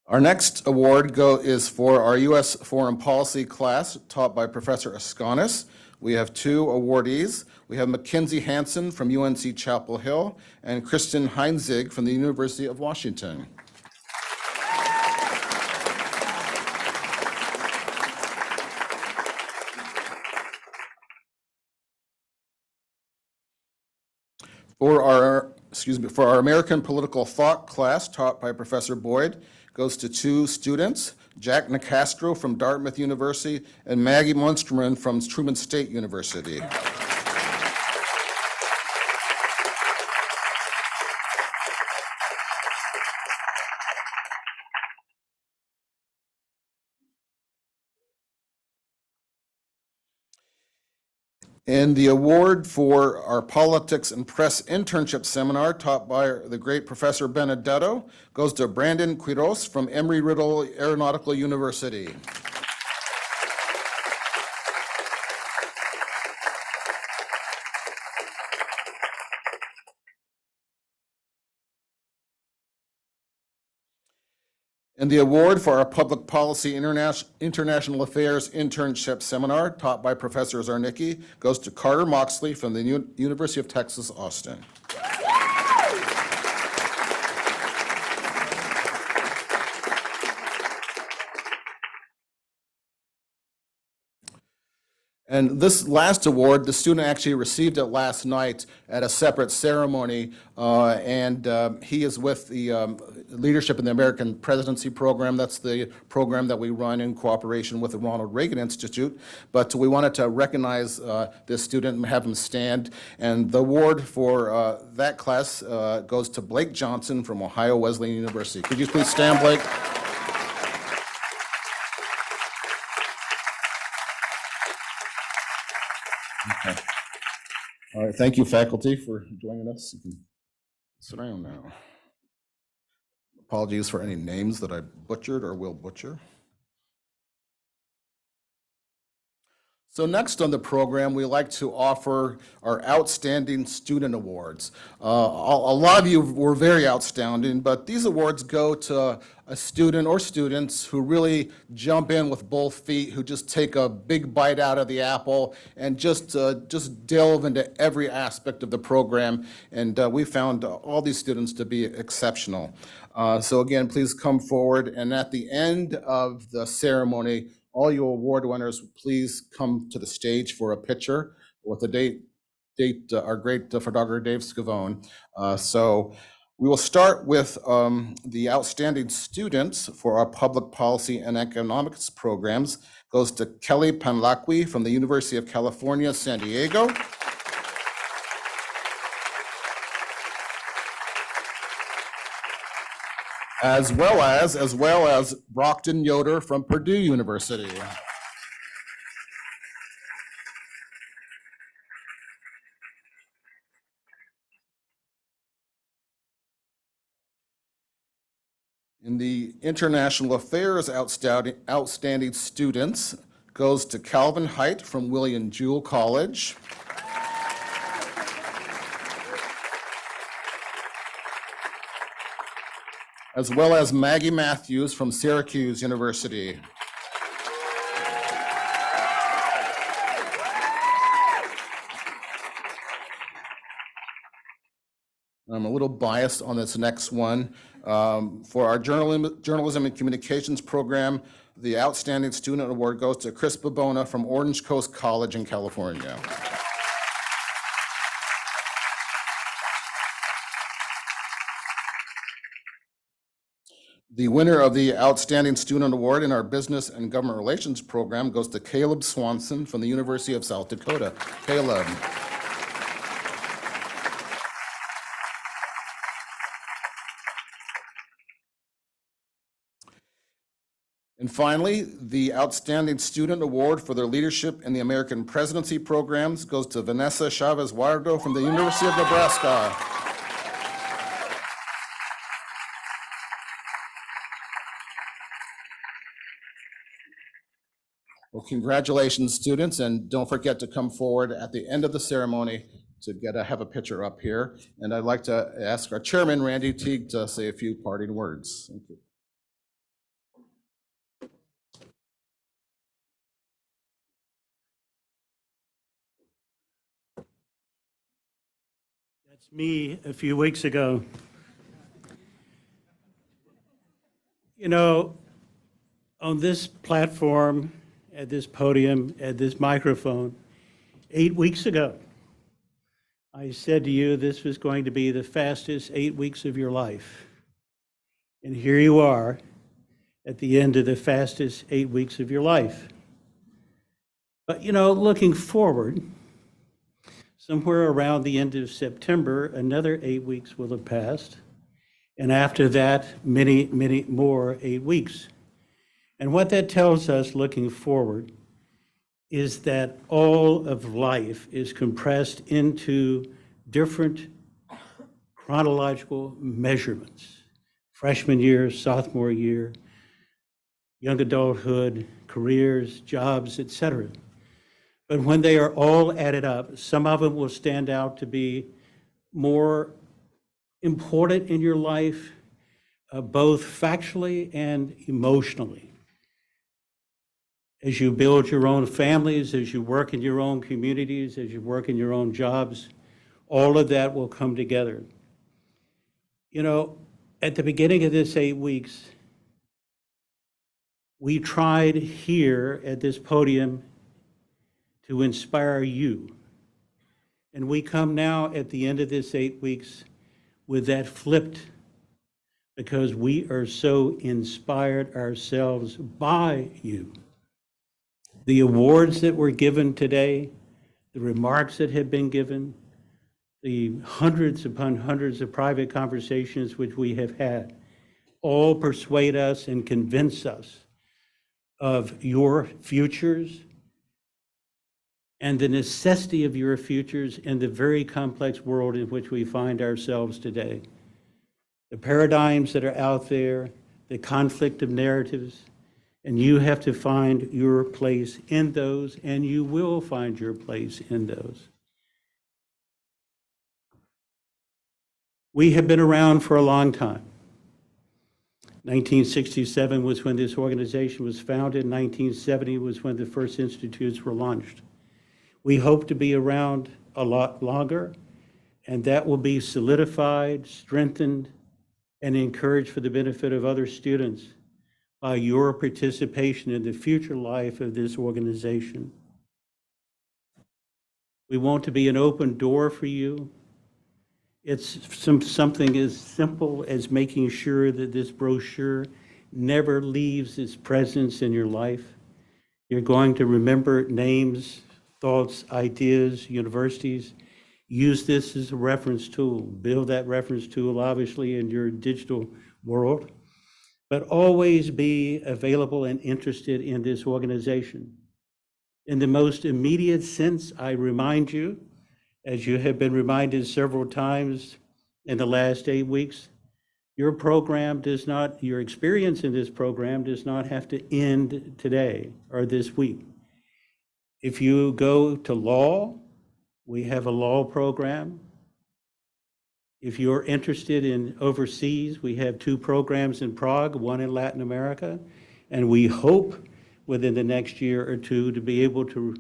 Our next award is for our U.S. Foreign Policy class, taught by Professor Asconis. We have two awardees. We have Mackenzie Hansen from UNC Chapel Hill and Kristen Heinzig from the University of Washington. For our American Political Thought class, taught by Professor Boyd, goes to two students, Jack Nicastro from Dartmouth University and Maggie Munsterman from Truman State University. And the award for our Politics and Press Internship Seminar, taught by the great Professor Benedetto, goes to Brandon Quiros from Embry-Riddle Aeronautical University. And the award for our Public Policy International Affairs Internship Seminar, taught by Professor Zarnicki, goes to Carter Moxley from the University of Texas, Austin. And this last award, the student actually received it last night at a separate ceremony, and he is with the Leadership in the American Presidency program. That's the program that we run in cooperation with the Ronald Reagan Institute. But we wanted to recognize this student and have him stand. And the award for that class goes to Blake Johnson from Ohio Wesleyan University. Could you please stand, Blake? Okay. All right, thank you, faculty, for joining us. You can sit down now. Apologies for any names that I butchered or will butcher. So next on the program, we like to offer our Outstanding Student Awards. A lot of you were very outstanding, but these awards go to a student or students who really jump in with both feet, who just take a big bite out of the apple and just delve into every aspect of the program. And we found all these students to be exceptional. So again, please come forward. And at the end of the ceremony, all you award winners, please come to the stage for a picture with the our great photographer, Dave Scavone. So we will start with the outstanding students for our public policy and economics programs. Goes to Kelly Panlaqui from the University of California, San Diego. As well as Brockton Yoder from Purdue University. In the International Affairs outstanding students goes to Calvin Height from William Jewell College. As well as Maggie Matthews from Syracuse University. I'm a little biased on this next one. For our journalism and communications program, The Outstanding Student Award goes to Chris Babona from Orange Coast College in California. The winner of the Outstanding Student Award in our Business and Government Relations program goes to Caleb Swanson from the University of South Dakota. Caleb. And finally, the Outstanding Student Award for their leadership in the American Presidency programs goes to Vanessa Chavez-Guardo from the University of Nebraska. Well, congratulations, students, and don't forget to come forward at the end of the ceremony to have a picture up here. And I'd like to ask our chairman, Randy Teague, to say a few parting words. Thank you. That's me a few weeks ago. You know, on this platform, at this podium, at this microphone, 8 weeks ago, I said to you this was going to be the fastest 8 weeks of your life. And here you are at the end of the fastest 8 weeks of your life. But you know, looking forward, somewhere around the end of September, another 8 weeks will have passed. And after that, many, many more 8 weeks. And what that tells us looking forward is that all of life is compressed into different chronological measurements. Freshman year, sophomore year, young adulthood, careers, jobs, etc. But when they are all added up, some of them will stand out to be more important in your life, both factually and emotionally. As you build your own families, as you work in your own communities, as you work in your own jobs, all of that will come together. You know, at the beginning of this 8 weeks, we tried here at this podium to inspire you. And we come now at the end of this 8 weeks with that flipped, because we are so inspired ourselves by you. The awards that were given today, the remarks that have been given, the hundreds upon hundreds of private conversations which we have had, all persuade us and convince us of your futures and the necessity of your futures in the very complex world in which we find ourselves today. The paradigms that are out there, the conflict of narratives, and you have to find your place in those, and you will find your place in those. We have been around for a long time. 1967 was when this organization was founded. 1970 was when the first institutes were launched. We hope to be around a lot longer, and that will be solidified, strengthened, and encouraged for the benefit of other students by your participation in the future life of this organization. We want to be an open door for you. It's something as simple as making sure that this brochure never leaves its presence in your life. You're going to remember names, thoughts, ideas, universities. Use this as a reference tool. Build that reference tool, obviously, in your digital world, but always be available and interested in this organization. In the most immediate sense, I remind you, as you have been reminded several times in the last 8 weeks, your program does not, your experience in this program does not have to end today or this week. If you go to law, we have a law program. If you're interested in overseas, we have 2 programs in Prague, 1 in Latin America, and we hope within the next year or 2 to be able to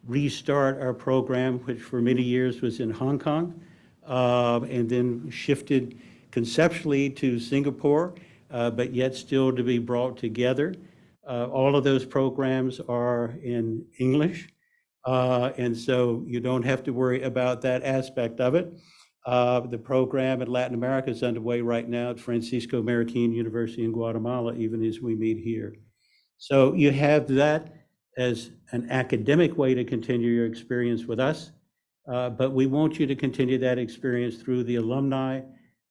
restart our program, which for many years was in Hong Kong, and then shifted conceptually to Singapore, but yet still to be brought together All of those programs are in English, and so you don't have to worry about that aspect of it. The program in Latin America is underway right now at Francisco Marroquin University in Guatemala, even as we meet here. So you have that as an academic way to continue your experience with us, but we want you to continue that experience through the Alumni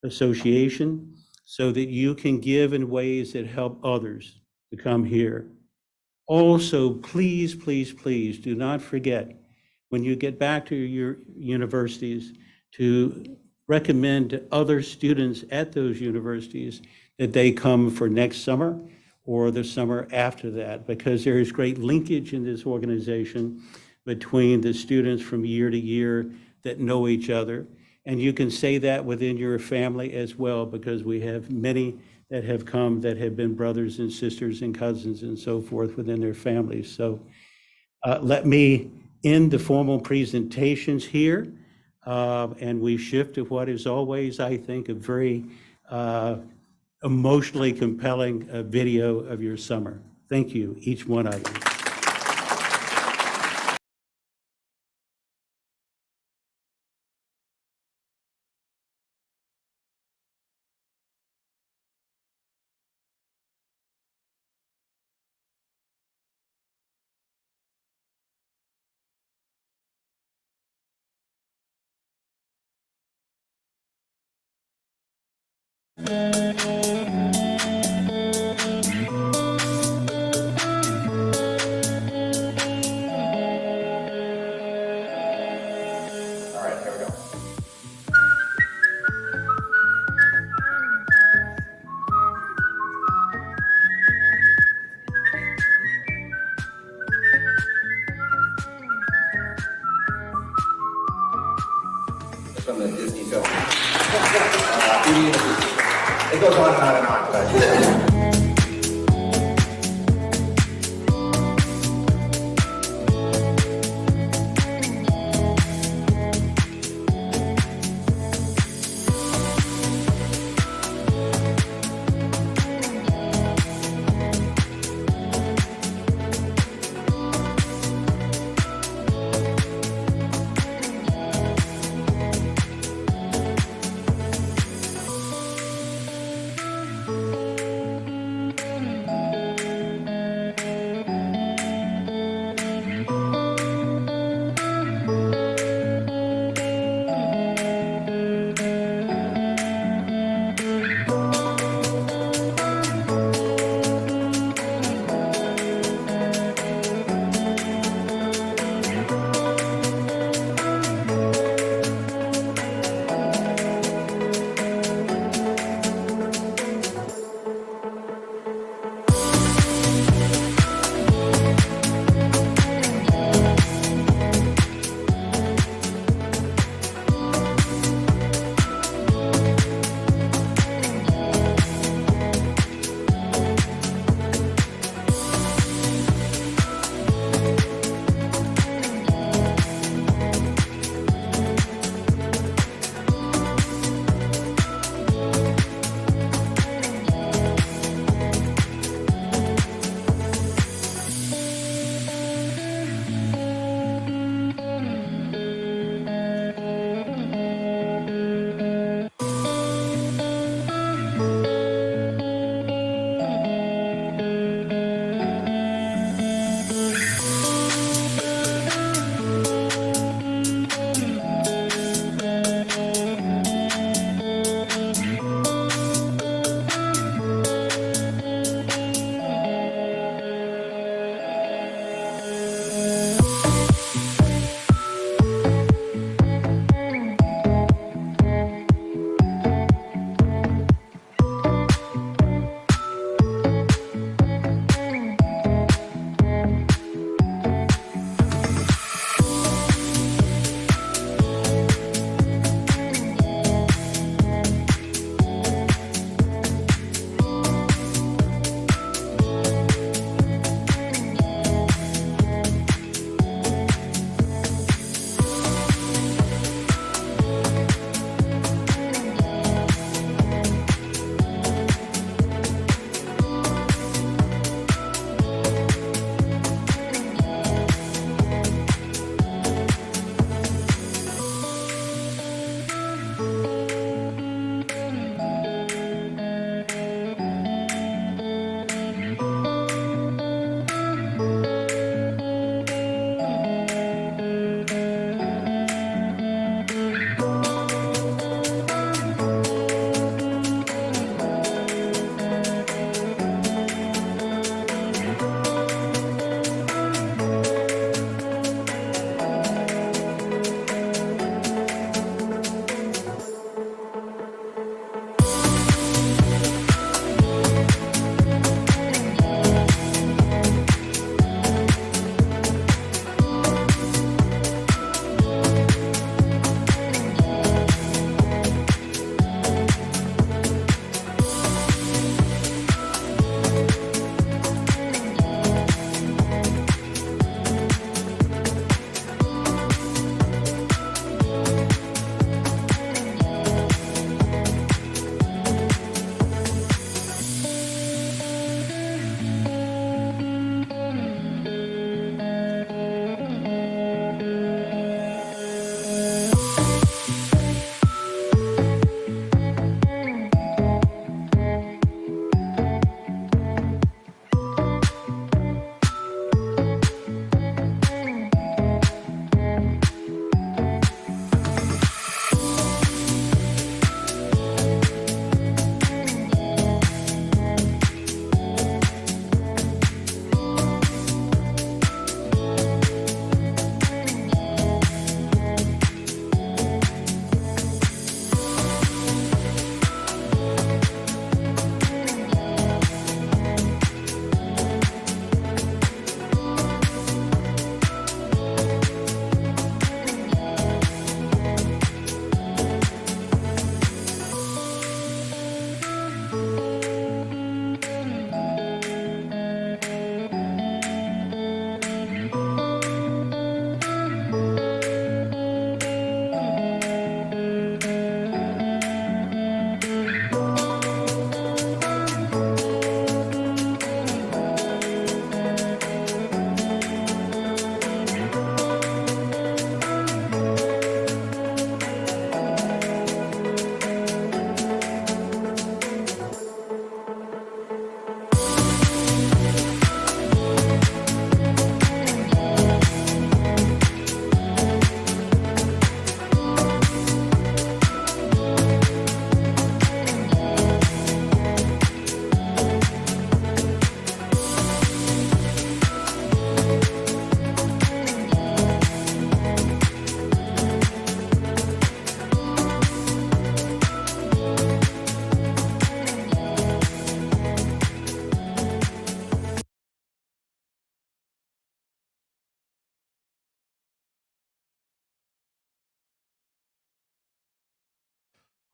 Association so that you can give in ways that help others to come here. Also, please, please, please do not forget when you get back to your universities to recommend to other students at those universities that they come for next summer or the summer after that, because there is great linkage in this organization between the students from year to year that know each other. And you can say that within your family as well, because we have many that have come that have been brothers and sisters and cousins and so forth within their families. So let me end the formal presentations here, and we shift to what is always, I think, a very emotionally compelling video of your summer. Thank you, each one of you. From the Disney film. It goes on and on and on, but.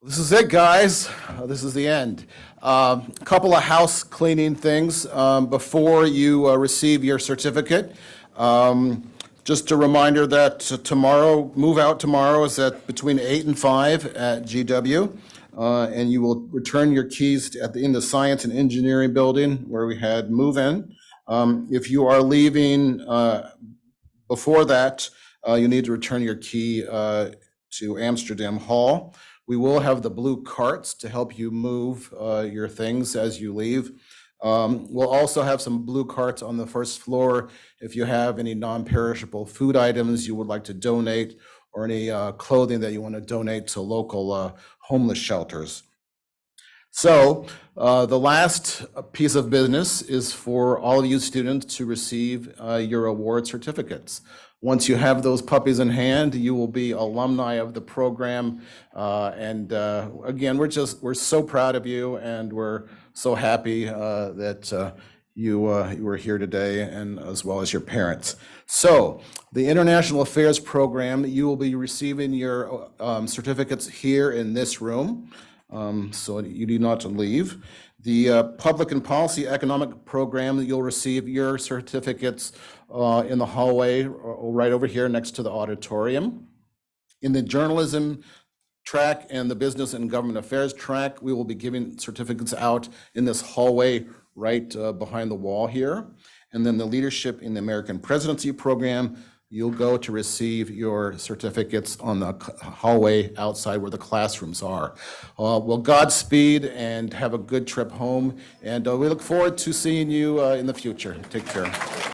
This is it, guys. This is the end. A couple of house cleaning things before you receive your certificate. Just a reminder that tomorrow, move out tomorrow is at between 8 and 5 at GW. And you will return your keys in the Science and Engineering Building where we had move in. If you are leaving before that, you need to return your key to Amsterdam Hall. We will have the blue carts to help you move your things as you leave. We'll also have some blue carts on the first floor if you have any non-perishable food items you would like to donate or any clothing that you want to donate to local homeless shelters. So the last piece of business is for all of you students to receive your award certificates. Once you have those puppies in hand, you will be alumni of the program. Again, we're so proud of you, and we're so happy that you were here today, and as well as your parents. So the International Affairs Program, you will be receiving your certificates here in this room, so you do not leave. The Public and Policy Economic Program, you'll receive your certificates in the hallway right over here next to the auditorium. In the Journalism track and the Business and Government Affairs track, we will be giving certificates out in this hallway right behind the wall here. And then the Leadership in the American Presidency Program, you'll go to receive your certificates on the hallway outside where the classrooms are. Well, Godspeed and have a good trip home. And we look forward to seeing you in the future. Take care.